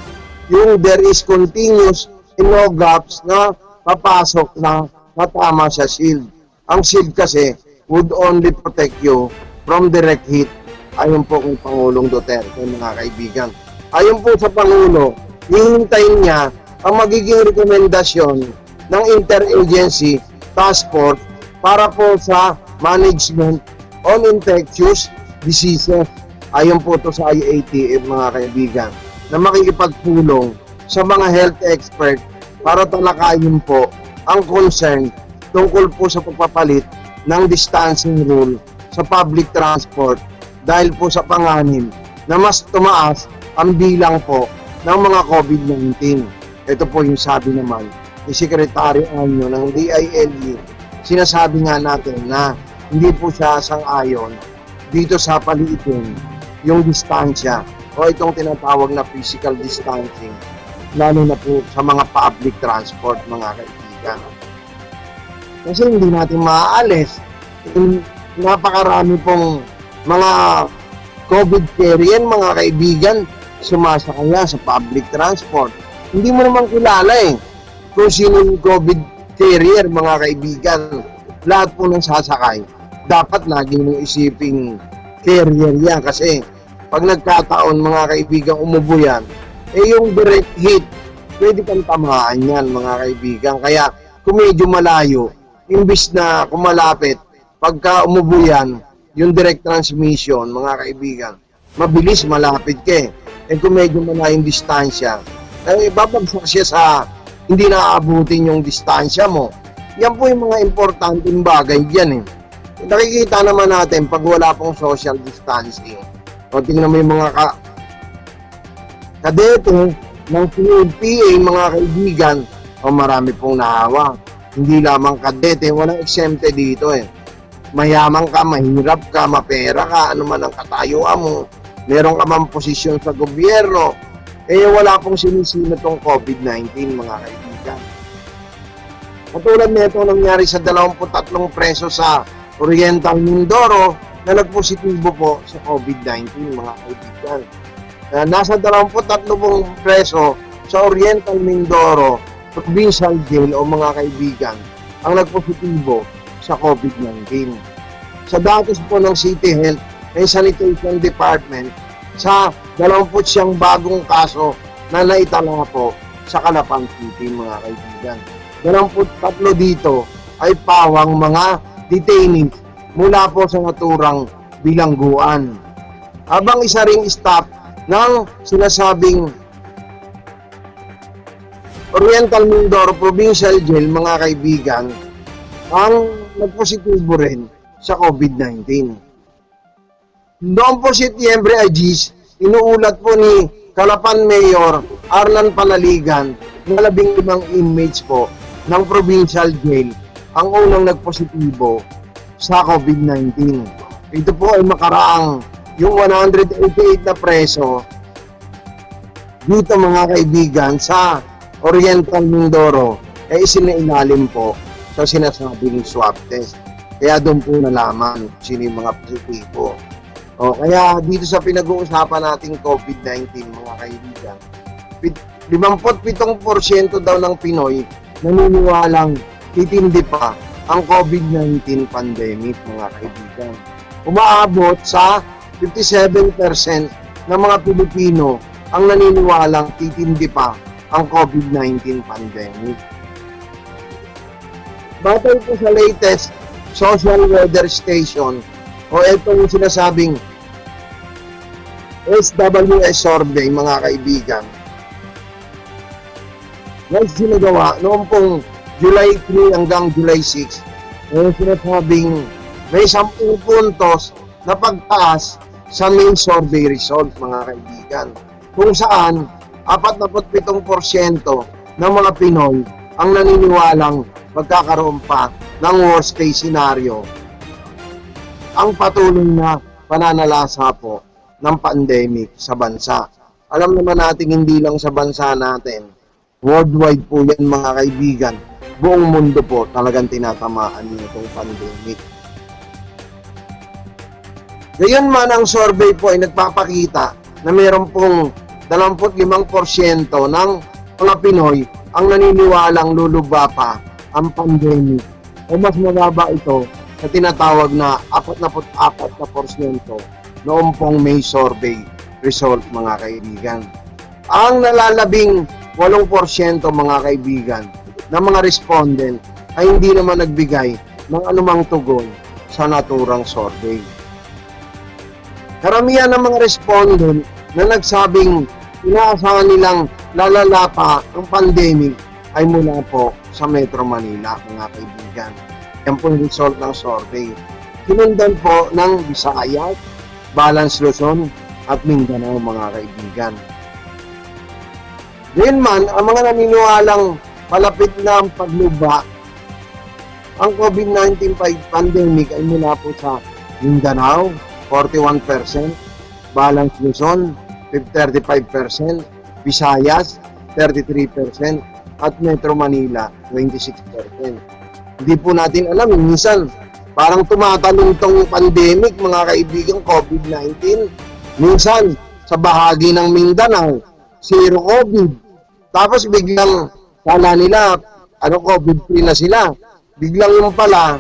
yung there is continuous and no gaps na papasok na matama sa shield. Ang shield kasi would only protect you from direct hit. Ayon po kay Pangulong Duterte mga kaibigan. Ayon po sa Pangulo, hihintayin niya ang magiging rekomendasyon ng Interagency Task Force para po sa Management on Infectious Diseases. Ayon po to sa IATF mga kaibigan, na makikipagpulong sa mga health expert para talakayin po ang concern tungkol po sa pagpapalit ng distancing rule sa public transport dahil po sa panganib na mas tumaas ang bilang po ng mga COVID-19. Ito po yung sabi naman ni Secretary Anyo ng DILG. Sinasabi nga natin na hindi po siya sang-ayon dito sa paliitin yung distansya o itong tinatawag na physical distancing lalo na po sa mga public transport mga kaibigan. Kasi hindi natin maaalis. Napakarami pong mga COVID carrier mga kaibigan sumasakaya sa public transport. Hindi mo naman kilala kung sino yung COVID carrier mga kaibigan. Lahat po ng sasakay dapat lagi mong isiping carrier yan kasi pag nagkataon mga kaibigan umubo yan, yung direct hit pwede kang tamaan yan mga kaibigan. Kaya kung medyo malayo, imbis na kumalapit, pagka umubo yan, yung direct transmission mga kaibigan, mabilis malapit ka kung medyo malayong distansya, babagsak siya sa hindi naaabutin yung distansya mo. Yan po yung mga importanteng bagay dyan Nakikita naman natin pag wala pong social distancing. O tingnan mo yung mga kadete ng PNPA mga kaibigan, o marami pong nahawa. Hindi lamang kadete, walang exempted dito Mayaman ka, mahirap ka, mapera ka, ano man ang katayuan mo, meron ka mang posisyon sa gobyerno, wala pong sinisino tong COVID-19 mga kaibigan. kaibigan. Katulad nito nangyari sa 23 preso sa Oriental Mindoro na nagpositibo po sa COVID-19 mga kaibigan. Nasa 23 pong preso sa Oriental Mindoro Provincial Jail o mga kaibigan ang nagpositibo sa COVID-19. Sa datos po ng City Health and Sanitation Department sa 20 bagong kaso na naitala po sa Calapan City mga kaibigan. 23 dito ay pawang mga detainees mula po sa naturang bilangguan. Habang isa ring staff ng sinasabing Oriental Mindoro Provincial Jail mga kaibigan ang nagpositibo rin sa COVID-19. Noong po Setyembre Agis, inuulat po ni Calapan Mayor Arlan Panaligan na 15 inmates po ng Provincial Jail ang unang nagpositibo sa COVID-19. Ito po ay makaraang yung 188 na preso dito mga kaibigan sa Oriental Mindoro ay isinailalim po sa sinasabing swab test. Kaya doon po nalaman sino yung mga positibo. O, kaya dito sa pinag-uusapan nating COVID-19 mga kaibigan, 57% daw ng Pinoy naniniwalang titindi pa ang COVID-19 pandemic mga kaibigan. Umaabot sa 57% ng mga Pilipino ang naniniwalang titindi pa ang COVID-19 pandemic. Batay po sa latest social weather station o itong sinasabing SWS survey mga kaibigan, na sinagawa noong pong July 3 hanggang July 6, ay sinasabing may 10 puntos na pagtaas sa main survey result mga kaibigan, kung saan 47% ng mga Pinoy ang naniniwalang magkakaroon pa ng worst case scenario ang patuloy na pananalasa po ng pandemic sa bansa. Alam naman natin hindi lang sa bansa natin, worldwide po yan mga kaibigan. Buong mundo po talagang tinatamaan nitong pandemic. Gayon man ang survey po ay nagpapakita na mayroon pong 25% ng mga Pinoy ang naniniwalang lulubha pa ang pandemic o mas mababa ito sa tinatawag na 44% noong pong May survey result mga kaibigan. Ang nalalabing 8% mga kaibigan ng mga respondent ay hindi naman nagbigay ng anumang tugon sa naturang survey. Karamihan ng mga respondent na nagsabing inaasahan nilang lalala pa ang pandemic ay mula po sa Metro Manila mga kaibigan. Yan po yung result ng survey. Sinundan po ng Visayas, Balance Luzon at Mindanao mga kaibigan. Ngayon man, ang mga naniniwalang palapit na ang paglubha ang COVID-19 pandemic ay mula po sa Mindanao, 41%, Balance Luzon, 35%, Visayas, 33%, at Metro Manila, 26%. Hindi po natin alam, minsan parang tumatalong tong pandemic, mga kaibigan, COVID-19. Minsan, sa bahagi ng Mindanao, zero COVID. Tapos biglang, kala nila, COVID-free na sila. Biglang yung pala,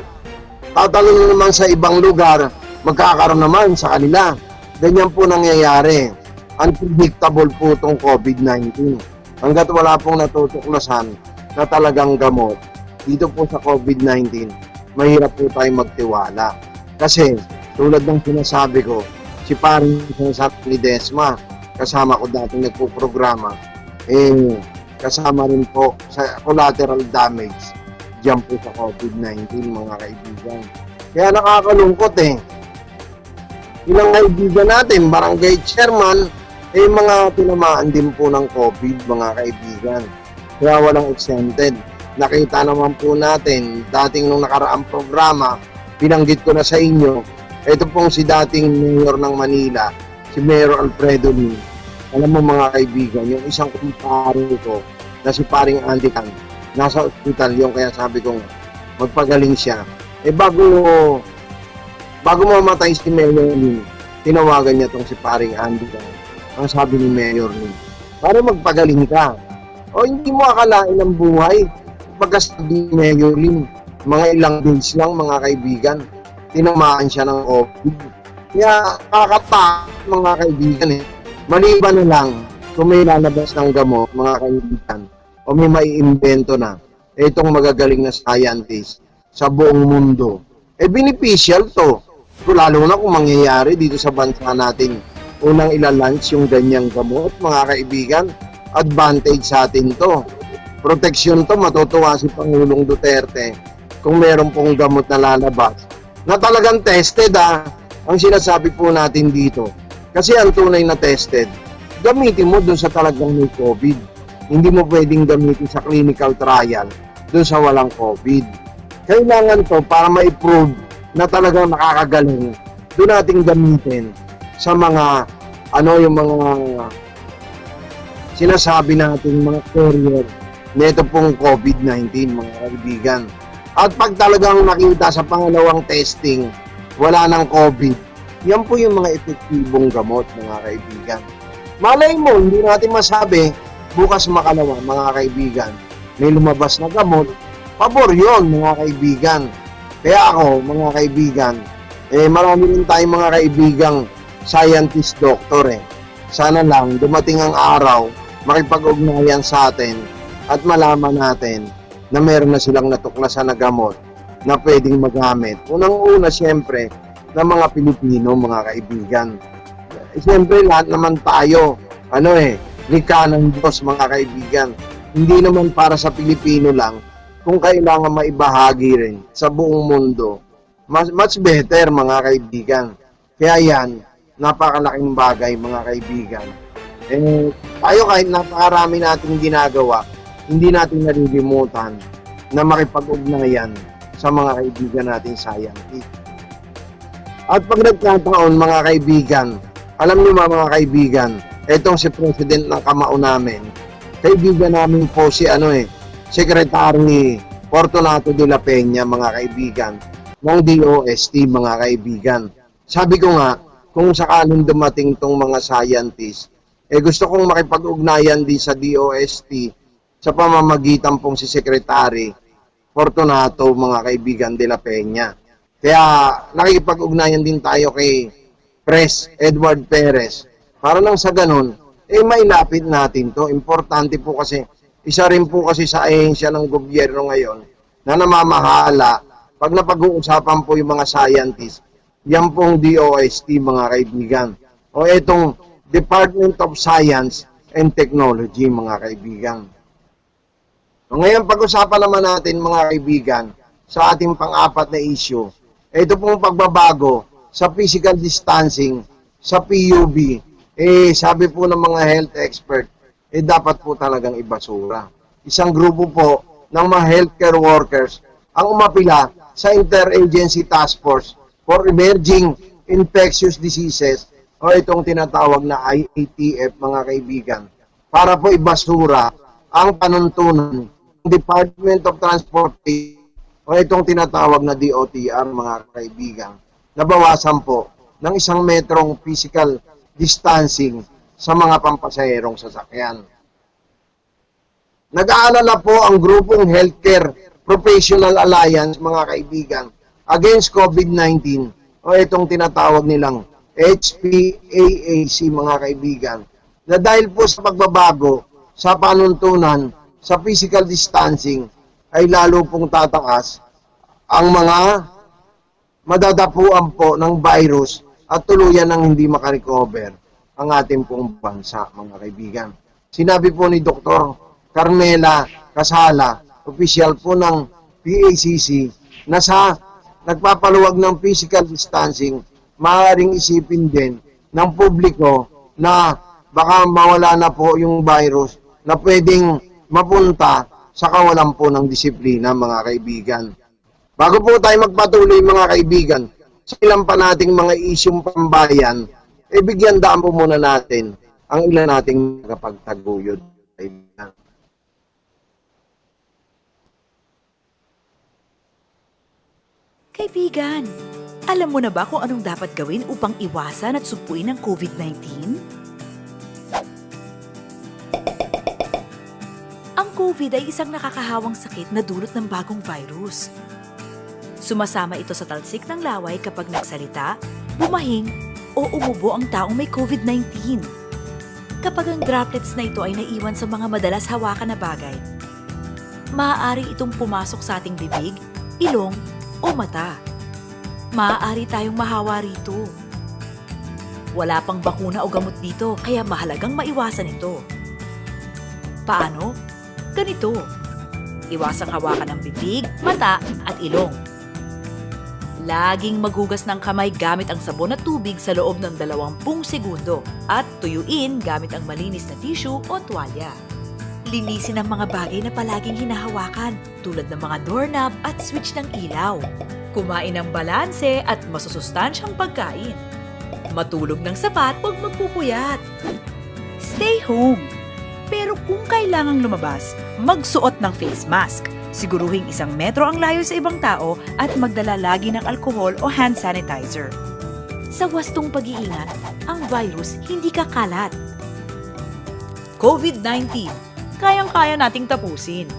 tatalong naman sa ibang lugar, magkakaroon naman sa kanila. Ganyan po nangyayari. Unpredictable po itong COVID-19. Hanggat wala pong natutuklasan na talagang gamot, dito po sa COVID-19, mahirap po tayong magtiwala. Kasi, tulad ng sinasabi ko, si paring sinasabi ni Desma, kasama ko dating nagpo-programa, kasama rin po sa collateral damage diyan po sa COVID-19 mga kaibigan. Kaya nakakalungkot ilang kaibigan natin, barangay chairman, mga tinamaan din po ng COVID mga kaibigan. Kaya walang exempted. Nakita naman po natin, dating nung nakaraang programa, binanggit ko na sa inyo, ito pong si dating mayor ng Manila, si Mayor Alfredo Lim. Alam mo mga kaibigan, yung isang kumpare ko na si paring Andy Tan, nasa ospital yung kaya sabi kong magpagaling siya. Eh bago mamatay si Mayor Lin, tinawagan niya tong si paring Andy. Ang sabi ni Mayor Lin, para magpagaling ka. O hindi mo akalain ang buhay. Pagkasabi ni Mayor Lin, mga ilang days lang mga kaibigan, tinamaan siya ng COVID. Kaya nakakatakot mga kaibigan eh. Maliban na lang kung may lalabas ng gamot mga kaibigan o may maiimbento na itong magagaling na scientist sa buong mundo. Eh beneficial to. Lalo na kung mangyayari dito sa bansa natin. Unang ilalunch yung ganyang gamot mga kaibigan. Advantage sa atin to. Proteksyon to, matutuwa si Pangulong Duterte kung meron pong gamot na lalabas na talagang tested ang sinasabi po natin dito. Kasi ang tunay na tested, gamitin mo dun sa talagang may COVID. Hindi mo pwedeng gamitin sa clinical trial dun sa walang COVID. Kailangan to para ma-prove na talagang nakakagaling. Doon natin gamitin sa mga yung mga sinasabi natin mga carrier nito pong COVID-19 mga kaibigan. At pag talagang nakita sa pangalawang testing, wala ng COVID, yan po yung mga epektibong gamot mga kaibigan. Malay mo, hindi natin masabi, bukas makalawa mga kaibigan, may lumabas na gamot, pabor yun mga kaibigan. Kaya ako mga kaibigan, marami rin tayong mga kaibigang scientist doctor Sana lang dumating ang araw, makipag-ugnayan sa atin at malaman natin na meron na silang natuklasan na gamot na pwedeng magamit. Unang-una siyempre ng mga Pilipino mga kaibigan. Siyempre lahat naman tayo, likha ng Diyos mga kaibigan. Hindi naman para sa Pilipino lang, kung kailangan maibahagi rin sa buong mundo. Much better mga kaibigan. Kaya yan, napakalaking bagay mga kaibigan. Tayo kahit napakarami natin ginagawa, hindi natin nalilimutan na makipag-ugnayan sa mga kaibigan natin scientist. At pag nagkataon mga kaibigan, alam niyo mga kaibigan, etong si President ng kamao namin, kaibigan namin po si Secretary Fortunato de la Peña mga kaibigan, ng DOST mga kaibigan. Sabi ko nga, kung sakaling dumating tong mga scientist, gusto kong makipag-ugnayan din sa DOST sa pamamagitan pong si Secretary Fortunato mga kaibigan de la Peña. Kaya nakikipag-ugnayan din tayo kay Pres Edward Perez para nang sa ganun, mailapit natin to. Importante po kasi, isa rin po kasi sa ahensya ng gobyerno ngayon na namamahala pag napag-uusapan po yung mga scientists, yan pong DOST mga kaibigan. O itong Department of Science and Technology mga kaibigan. So, ngayon pag-usapan naman natin mga kaibigan sa ating pang-apat na issue. Ito pong pagbabago sa physical distancing sa PUB. Sabi po ng mga health expert, dapat po talagang ibasura. Isang grupo po ng mga healthcare workers ang umapila sa Interagency Task Force for Emerging Infectious Diseases o itong tinatawag na IATF mga kaibigan para po ibasura ang panuntunan ng Department of Transportation o itong tinatawag na DOTR mga kaibigan, nabawasan po ng 1 metrong physical distancing sa mga pampasaherong sasakyan. Nag-aalala po ang grupong Healthcare Professional Alliance mga kaibigan against COVID-19 o itong tinatawag nilang HPAAC mga kaibigan na dahil po sa pagbabago sa panuntunan sa physical distancing ay lalo pong tataas ang mga madadapuan po ng virus at tuluyan ng hindi makarecover ang ating pong bansa, mga kaibigan. Sinabi po ni Dr. Carmela Casala, opisyal po ng PACC, na sa nagpapaluwag ng physical distancing, maaaring isipin din ng publiko na baka mawala na po yung virus na pwedeng mapunta sa kawalan po ng disiplina mga kaibigan. Bago po tayo magpatuloy mga kaibigan, sa ilan pa nating mga isyong pambayan, bigyan daan po muna natin ang ilan nating nakapagtaguyod. Kaibigan, alam mo na ba kung anong dapat gawin upang iwasan at sumpuin ang COVID-19? Ang COVID ay isang nakakahawang sakit na dulot ng bagong virus. Sumasama ito sa talsik ng laway kapag nagsalita, bumahing, o umubo ang taong may COVID-19. Kapag ang droplets na ito ay naiwan sa mga madalas hawakan na bagay, maaari itong pumasok sa ating bibig, ilong, o mata. Maaari tayong mahawa rito. Wala pang bakuna o gamot dito, kaya mahalagang maiwasan ito. Paano? Ganito. Iwasang hawakan ng bibig, mata, at ilong. Laging maghugas ng kamay gamit ang sabon at tubig sa loob ng 20 segundo at tuyuin gamit ang malinis na tissue o tuwalya. Linisin ang mga bagay na palaging hinahawakan tulad ng mga doorknob at switch ng ilaw. Kumain ng balanse at masusustansyang pagkain. Matulog ng sapat huwag magpupuyat. Stay home. Pero kung kailangang lumabas, magsuot ng face mask. Siguruhing 1 metro ang layo sa ibang tao at magdala lagi ng alkohol o hand sanitizer. Sa wastong pag-iingat, ang virus hindi kakalat. COVID-19, kayang-kaya nating tapusin.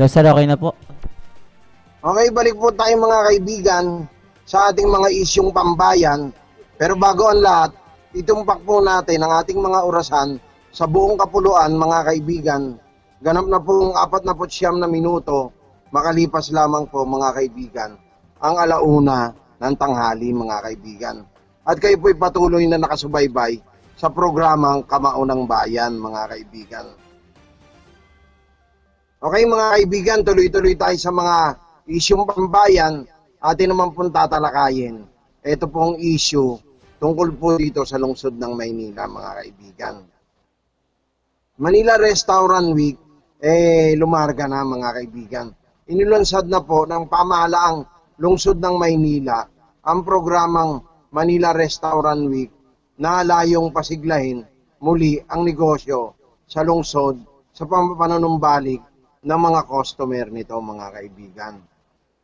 Hello sir, okay na po. Okay, balik po tayo mga kaibigan sa ating mga isyong pambayan. Pero bago ang lahat, itumpak po natin ang ating mga orasan sa buong kapuluan mga kaibigan. Ganap na pong 49 na minuto, makalipas lamang po mga kaibigan, ang 1:00 ng tanghali mga kaibigan. At kayo po'y patuloy na nakasubaybay sa programang Kamao ng Bayan mga kaibigan. Okay mga kaibigan, tuloy-tuloy tayo sa mga isyong pambayan. Atin naman pong tatalakayin. Ito pong issue tungkol po dito sa lungsod ng Maynila mga kaibigan. Manila Restaurant Week, lumarga na mga kaibigan. Inilunsad na po ng pamahalaang lungsod ng Maynila ang programang Manila Restaurant Week na layong pasiglahin muli ang negosyo sa lungsod sa pananumbalik ng mga customer nito mga kaibigan.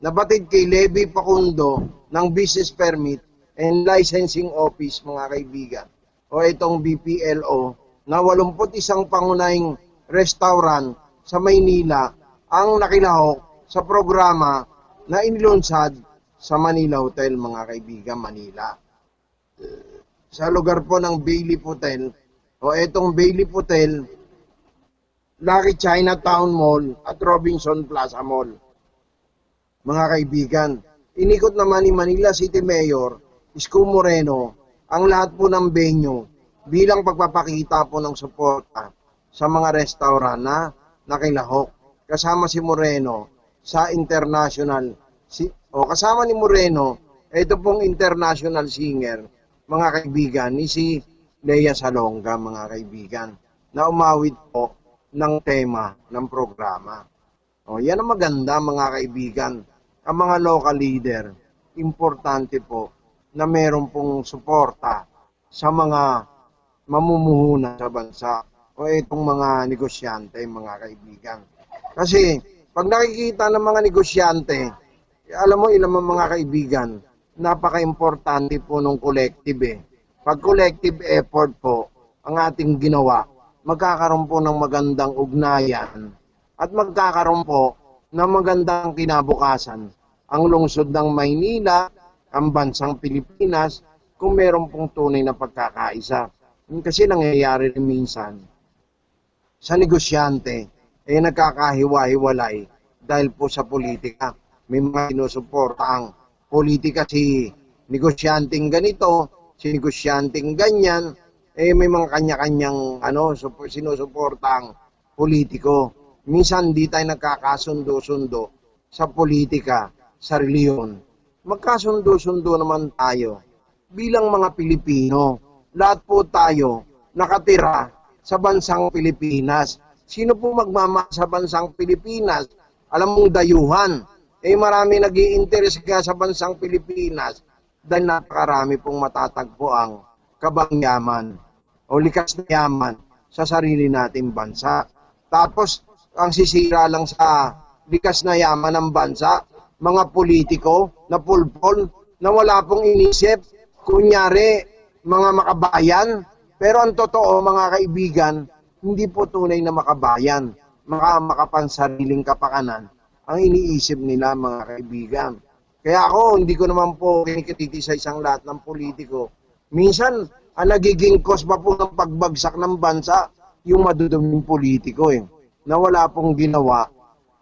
Nabatid kay Levi Pacundo ng Business Permit and Licensing Office mga kaibigan o itong BPLO na 81 pangunahing restaurant sa Maynila ang nakilahok sa programa na inilunsad sa Manila Hotel mga kaibigan, Manila. Sa lugar po ng Bailey Hotel o itong Bailey Hotel, Lucky Chinatown Mall at Robinson Plaza Mall. Mga kaibigan, inikot naman ni Manila City Mayor Isko Moreno ang lahat po ng venue bilang pagpapakita po ng suporta sa mga restaurant na nakilahok. Kasama si Moreno sa kasama ni Moreno, ito pong international singer, mga kaibigan, ni si Lea Salonga, mga kaibigan, na umawit po ng tema ng programa. Yan ang maganda mga kaibigan. Ang mga local leader, importante po na meron pong suporta sa mga mamumuhunan sa bansa o itong mga negosyante mga kaibigan. Kasi pag nakikita ng mga negosyante, alam mo ilang mga kaibigan, napaka-importante po ng collective. Pag collective effort po ang ating ginawa, magkakaroon po ng magandang ugnayan at magkakaroon po ng magandang kinabukasan ang lungsod ng Maynila, ang bansang Pilipinas, kung meron pong tunay na pagkakaisa. Kasi nangyayari rin minsan sa negosyante, nagkakahiwa-hiwalay dahil po sa politika. May mga sinusuporta ang politika, si negosyanteng ganito, si negosyanteng ganyan, may mga kanya-kanyang sinusuporta ang politiko. Minsan di tayo nagkakasundo-sundo sa politika, sa reliyon. Magkasundo-sundo naman tayo bilang mga Pilipino. Lahat po tayo nakatira sa bansang Pilipinas. Sino po magmamahal sa bansang Pilipinas? Alam mong dayuhan. Marami nag-i-interest ka sa bansang Pilipinas dahil napakarami pong matatagpo ang kabangyaman o likas na yaman sa sarili nating bansa. Tapos, ang sisira lang sa likas na yaman ng bansa, mga politiko na pulpol na wala pong inisip, kunyari, mga makabayan. Pero ang totoo, mga kaibigan, hindi po tunay na makabayan, makapansariling kapakanan ang iniisip nila, mga kaibigan. Kaya ako, hindi ko naman po kinikititi sa isang lahat ng politiko. Minsan, ang nagiging cause pa po ng pagbagsak ng bansa, yung maduduming politiko na wala pong ginawa.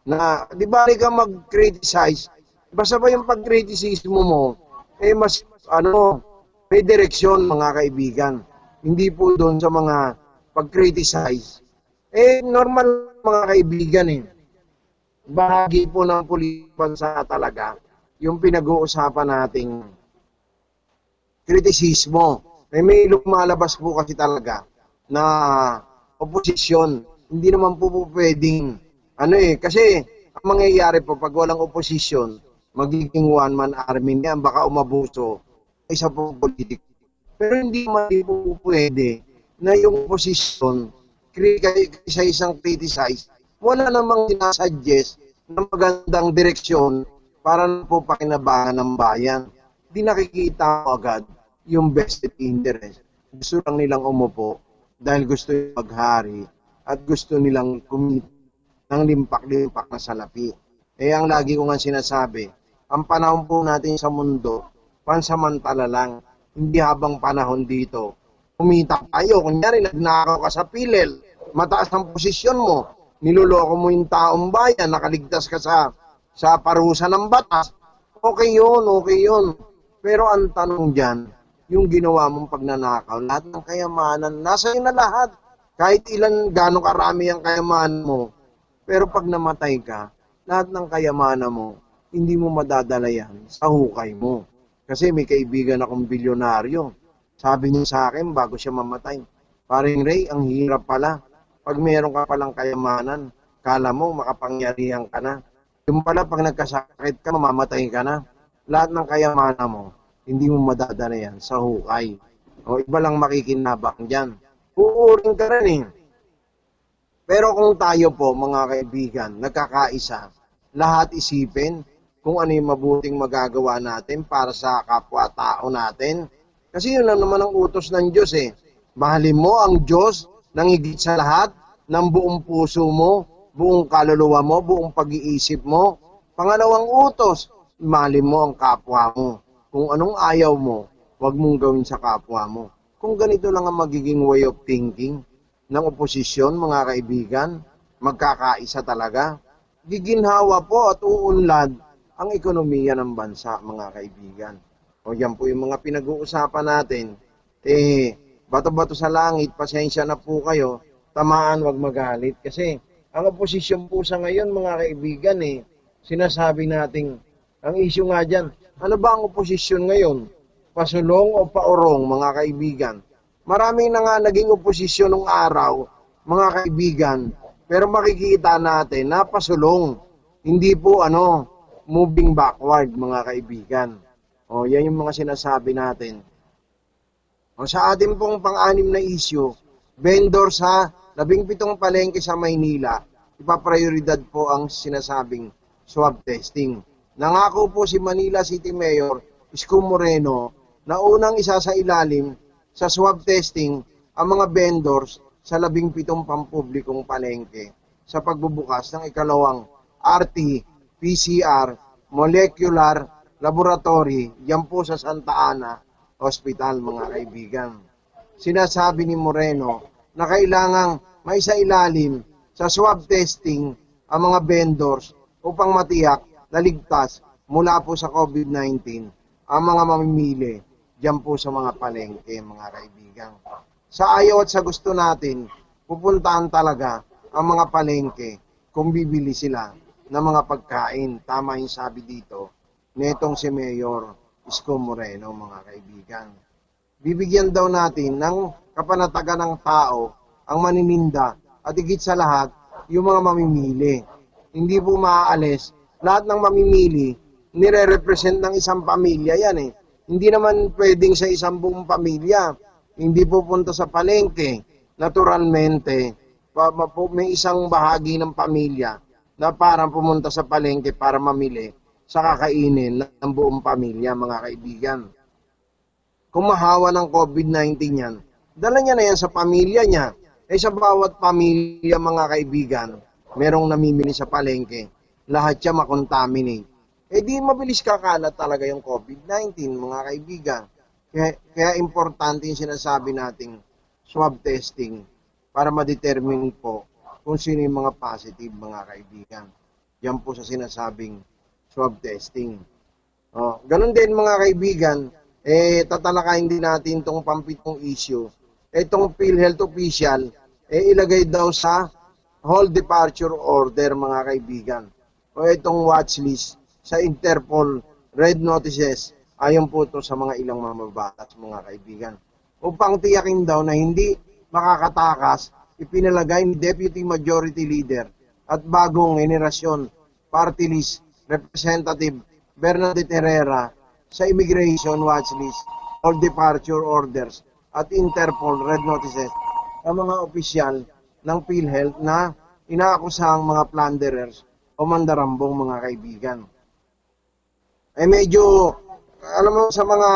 Na, di ba ka mag-criticize? Basta ba yung pag-criticismo mo, mas, may direksyon, mga kaibigan. Hindi po doon sa mga pag-criticize. Normal, mga kaibigan Bahagi po ng bansa talaga yung pinag-uusapan nating kritisismo. May lumalabas po kasi talaga na oposisyon. Hindi naman po pwedeng, kasi ang mangyayari po pag walang oposisyon, magiging one-man army niyan, baka umabuso isa po politiko. Pero hindi man po pwede na yung oposisyon, sa isang criticize, wala namang sinasuggest na magandang direksyon para na po pakinabangan ng bayan. Di nakikita mo agad yung vested interest. Gusto lang nilang umupo dahil gusto nilang maghari at gusto nilang kumita ng limpak-limpak na salapi. Ang lagi ko nga sinasabi, ang panahon po natin sa mundo, pansamantala lang, hindi habang panahon dito. Kumita tayo, kunyari nagnakaw ka sa pilel, mataas ang posisyon mo, niloloko mo yung taong bayan, nakaligtas ka sa parusa ng batas, okay yun. Pero ang tanong dyan, yung ginawa mong pagnanakaw, lahat ng kayamanan, nasa na lahat. Kahit gano'ng karami ang kayamanan mo, pero pag namatay ka, lahat ng kayamanan mo, hindi mo madadala yan sa hukay mo. Kasi may kaibigan akong bilyonaryo. Sabi niya sa akin bago siya mamatay, "Paring Ray, ang hirap pala. Pag meron ka palang kayamanan, kala mo makapangyarihan ka na. Yung pala pag nagkasakit ka, mamamatay ka na. Lahat ng kayamanan mo, hindi mo madadala yan sa hukay." O iba lang makikinabang dyan. Uuring ka rin Pero kung tayo po, mga kaibigan, nagkakaisa, lahat isipin kung ano yung mabuting magagawa natin para sa kapwa-tao natin. Kasi yun lang naman ang utos ng Diyos Mahalin mo ang Diyos ng higit sa lahat, ng buong puso mo, buong kaluluwa mo, buong pag-iisip mo. Pangalawang utos, mahalin mo ang kapwa mo. Kung anong ayaw mo, huwag mong gawin sa kapwa mo. Kung ganito lang ang magiging way of thinking ng oposisyon, mga kaibigan, magkakaisa talaga. Giginhawa po at uunlad ang ekonomiya ng bansa, mga kaibigan. O yan po yung mga pinag-uusapan natin. Bato-bato sa langit, pasensya na po kayo, tamaan, wag magalit. Kasi ang oposisyon po sa ngayon, mga kaibigan, sinasabi nating, ang issue nga dyan, ano ba ang oposisyon ngayon? Pasulong o paurong, mga kaibigan? Maraming na nga naging oposisyon nung araw, mga kaibigan, pero makikita natin na pasulong. Hindi po moving backward, mga kaibigan. O, yan yung mga sinasabi natin. O, sa ating pong pang-anim na issue, vendor sa 17 palengke sa Maynila, ipaprioridad po ang sinasabing swab testing. Nangako po si Manila City Mayor Isko Moreno na unang isa sa ilalim sa swab testing ang mga vendors sa 17 pampublikong palengke sa pagbubukas ng ikalawang RT-PCR molecular laboratory yan po sa Santa Ana Hospital, mga kaibigan. Sinasabi ni Moreno na kailangang may sa ilalim sa swab testing ang mga vendors upang matiyak na ligtas mula po sa COVID-19 ang mga mamimili diyan po sa mga palengke, mga kaibigan. Sa ayaw at sa gusto natin, pupuntahan talaga ang mga palengke kung bibili sila ng mga pagkain. Tama yung sabi dito netong si Mayor Isko Moreno, mga kaibigan. Bibigyan daw natin ng kapanatagan ng tao ang manininda at higit sa lahat, yung mga mamimili. Hindi po maaalis. Lahat ng mamimili, nire-represent ng isang pamilya yan eh. Hindi naman pwedeng sa isang buong pamilya. Hindi pupunta sa palengke. Naturalmente, may isang bahagi ng pamilya na parang pumunta sa palengke para mamili sa kakainin ng buong pamilya, mga kaibigan. Kung mahawa ng COVID-19 yan, dala niya na yan sa pamilya niya. Eh sa bawat pamilya, mga kaibigan, merong namimili sa palengke. Lahat siya makontaminate. Eh di mabilis kakalat talaga yung COVID-19, mga kaibigan. Kaya importante yung sinasabi nating swab testing para ma-determine po kung sino yung mga positive, mga kaibigan. Yan po sa sinasabing swab testing. Ganun din, mga kaibigan, tatalakayin din natin itong pampitong issue. Itong PhilHealth official, ilagay daw sa hold departure order, mga kaibigan. O itong watchlist sa Interpol red notices, ayon po ito sa mga ilang mamabatas, mga kaibigan. Upang tiyakin daw na hindi makakatakas, ipinalagay ni Deputy Majority Leader at bagong henerasyon party list Representative Bernadette Herrera sa immigration watchlist, all departure orders at Interpol red notices ang mga opisyal ng PhilHealth na inaakusahang mga plunderers o mandarambong, mga kaibigan. Medyo, alam mo, sa mga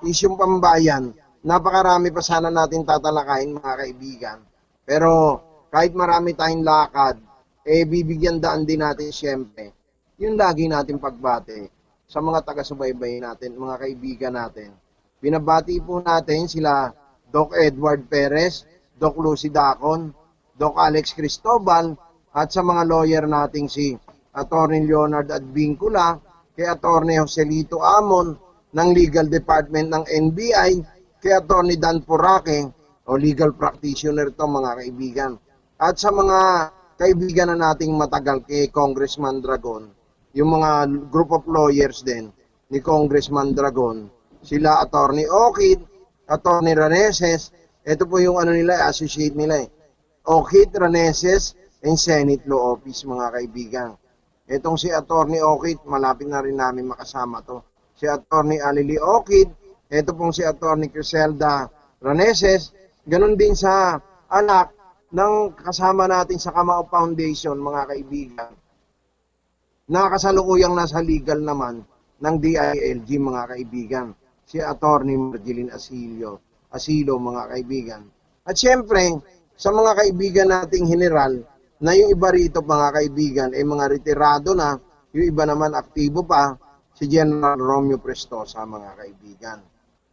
isyong pambayan, napakarami pa sana natin tatalakayin, mga kaibigan. Pero kahit marami tayong lakad, bibigyan daan din natin siyempre yung lagi natin pagbate sa mga taga-subaybay natin, mga kaibigan natin. Binabati po natin sila Doc Edward Perez, Doc Lucy Dacon, Doc Alex Cristobal, at sa mga lawyer nating si Attorney Leonard Advincula, kay Attorney Joselito Amon ng Legal Department ng NBI, kay Attorney Dan Puraque, o legal practitioner to, mga kaibigan. At sa mga kaibigan na nating matagal kay Congressman Dragon, yung mga group of lawyers din ni Congressman Dragon, sila Attorney Okid, Attorney Raneses, ito po yung associate nila Okid, Raneses, and Senate Law Office, mga kaibigan. Itong si Attorney Okid, malapit na rin namin makasama to. Si Attorney Alili Okid, ito pong si Attorney Criselda Raneses, ganun din sa anak ng kasama natin sa Kamao Foundation, mga kaibigan. Nakasalukuyang nasa legal naman ng DILG, mga kaibigan. Si Attorney Marjeline Asilo, mga kaibigan. At siyempre, sa mga kaibigan nating general, na yung iba rito, mga kaibigan, mga retirado na, yung iba naman aktibo pa, si General Romeo Prestosa, mga kaibigan.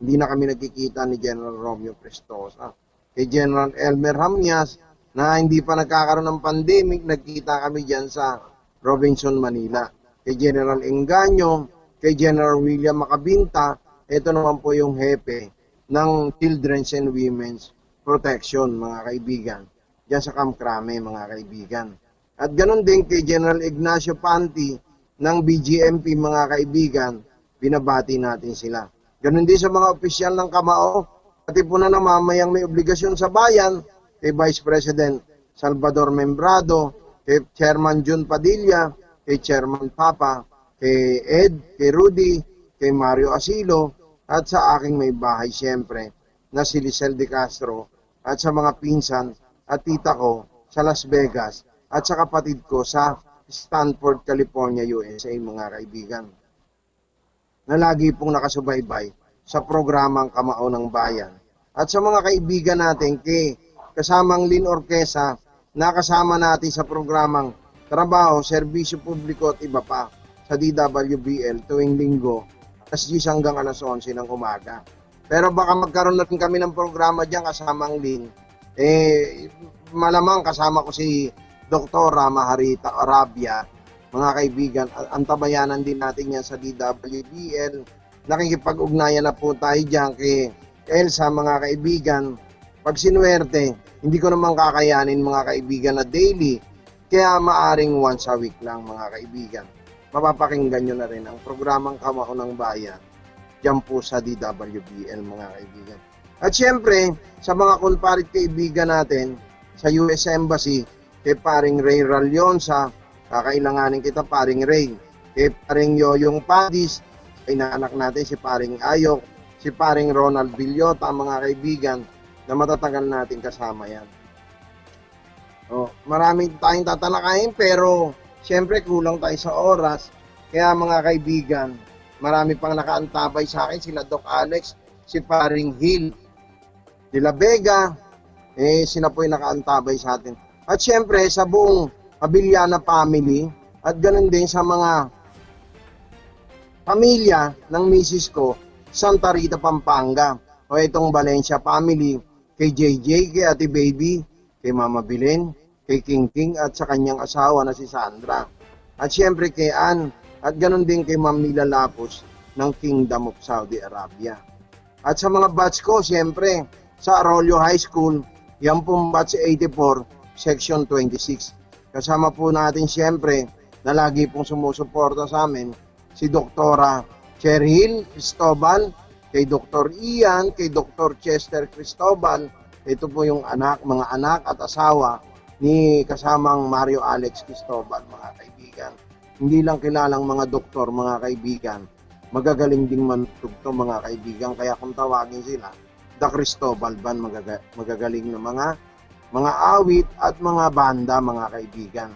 Hindi na kami nagkikita ni General Romeo Prestosa. Kay General Elmer Hamnias, na hindi pa nagkakaroon ng pandemic, nagkita kami dyan sa Robinson, Manila. Kay General Engaño, kay General William Macabinta, ito naman po yung hepe ng Children's and Women's Protection, mga kaibigan. Diyan sa Camp Crame, mga kaibigan. At ganun din kay General Ignacio Panti ng BGMP, mga kaibigan, binabati natin sila. Ganun din sa mga opisyal ng Kamao, pati po na namamayang may obligasyon sa bayan, kay Vice President Salvador Membrado, kay Chairman Jun Padilla, kay Chairman Papa, kay Ed, kay Rudy, kay Mario Asilo, at sa aking may bahay siyempre, na si Lisel De Castro, at sa mga pinsan at tita ko sa Las Vegas, at sa kapatid ko sa Stanford, California, USA, mga kaibigan. Na lagi pong nakasubaybay sa programang Kamao ng Bayan. At sa mga kaibigan natin, kasamang Lynn Orquesa, nakasama natin sa programang Trabaho, Serbisyo Publiko at iba pa sa DWBL tuwing linggo, alas 10 hanggang alas 11 ng umaga. Pero baka magkaroon na rin kami ng programa dyan kasamang Lynn. Malamang kasama ko si Dr. Maharita Arabia mga kaibigan. Antabayanan din natin yan sa DWBL. Nakikipag-ugnayan na po tayo dyan kay Elsa, mga kaibigan. Pag sinuwerte, hindi ko naman kakayanin mga kaibigan na daily. Kaya maaring once a week lang mga kaibigan. Mapapakinggan nyo na rin ang programang Kamao ng Bayan dyan po sa DWBL mga kaibigan. At syempre, sa mga kumparit kaibigan natin sa US Embassy, kay paring Ray Ralyonsa, kakailanganin kita paring Ray. Kay paring Yoyong Padis, inaanak natin si paring Ayok, si paring Ronald Villota, mga kaibigan, na matatagal natin kasama yan. Maraming tayong tatalakayin pero syempre kulang tayo sa oras. Kaya mga kaibigan, marami pang nakaantabay sa akin, sila Doc Alex, si paring Hill de la Vega, sila po yung nakaantabay sa atin. At syempre sa buong Abiliana family at ganun din sa mga pamilya ng misis ko, Santa Rita, Pampanga. O itong Valencia family, kay JJ, kay Ate Baby, kay Mama Bilen, kay King King at sa kanyang asawa na si Sandra. At syempre kay Ann, at ganun din kay Ma'am Mila Lapus ng Kingdom of Saudi Arabia. At sa mga batch ko, syempre, sa Arroyo High School, yan pong batch 84, section 26. Kasama po natin syempre, na lagi pong sumusuporta sa amin, si Doktora Cherhil Cristobal, kay Dr. Ian, kay Dr. Chester Cristobal. Ito po yung mga anak at asawa ni kasamang Mario Alex Cristobal, mga kaibigan. Hindi lang kilalang mga doktor, mga kaibigan. Magagaling ding manutugto, mga kaibigan. Kaya kung tawagin sila, The Cristobal Band, magagaling na mga awit at mga banda, mga kaibigan.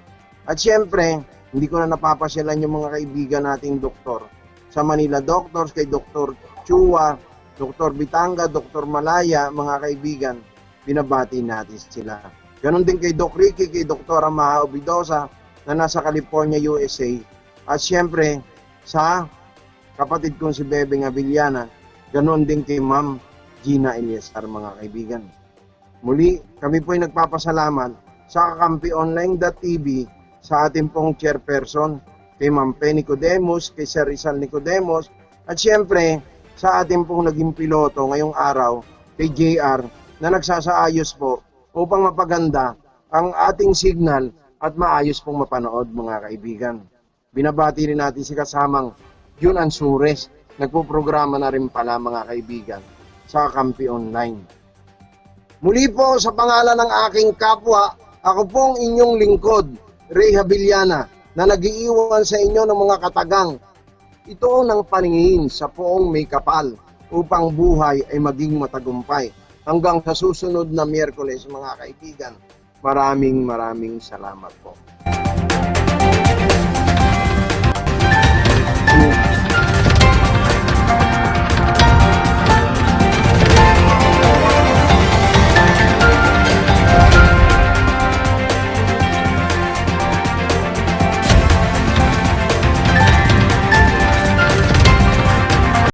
At syempre, hindi ko na napapasyalan yung mga kaibigan nating doktor. Sa Manila Doctors, kay Dr. Chua, Dr. Bitanga, Dr. Malaya, mga kaibigan, binabati natin sila. Ganon din kay Doc Ricky, kay Dr. Maha Obidosa, na nasa California, USA. At syempre, sa kapatid kong si Bebeng Abiliana, ganon din kay Ma'am Gina Eliasar, mga kaibigan. Muli, kami po ay nagpapasalamat sa KakampiOnline.tv, sa ating pong chairperson, kay Ma'am Penny Nicodemus, kay Sir Rizal Nicodemus, at syempre, sa ating pong naging piloto ngayong araw, kay JR, na nagsasaayos po upang mapaganda ang ating signal at maayos pong mapanood, mga kaibigan. Binabati rin natin si kasamang Jun Ansures, nagpo-programa na rin pala, mga kaibigan, sa Kampi Online. Muli po sa pangalan ng aking kapwa, ako pong inyong lingkod, Ray Habiliana, na nag-iiwan sa inyo ng mga katagang. Ito ng paningin sa poong may kapal upang buhay ay maging matagumpay. Hanggang sa susunod na Miyerkules, mga kaibigan, maraming salamat po.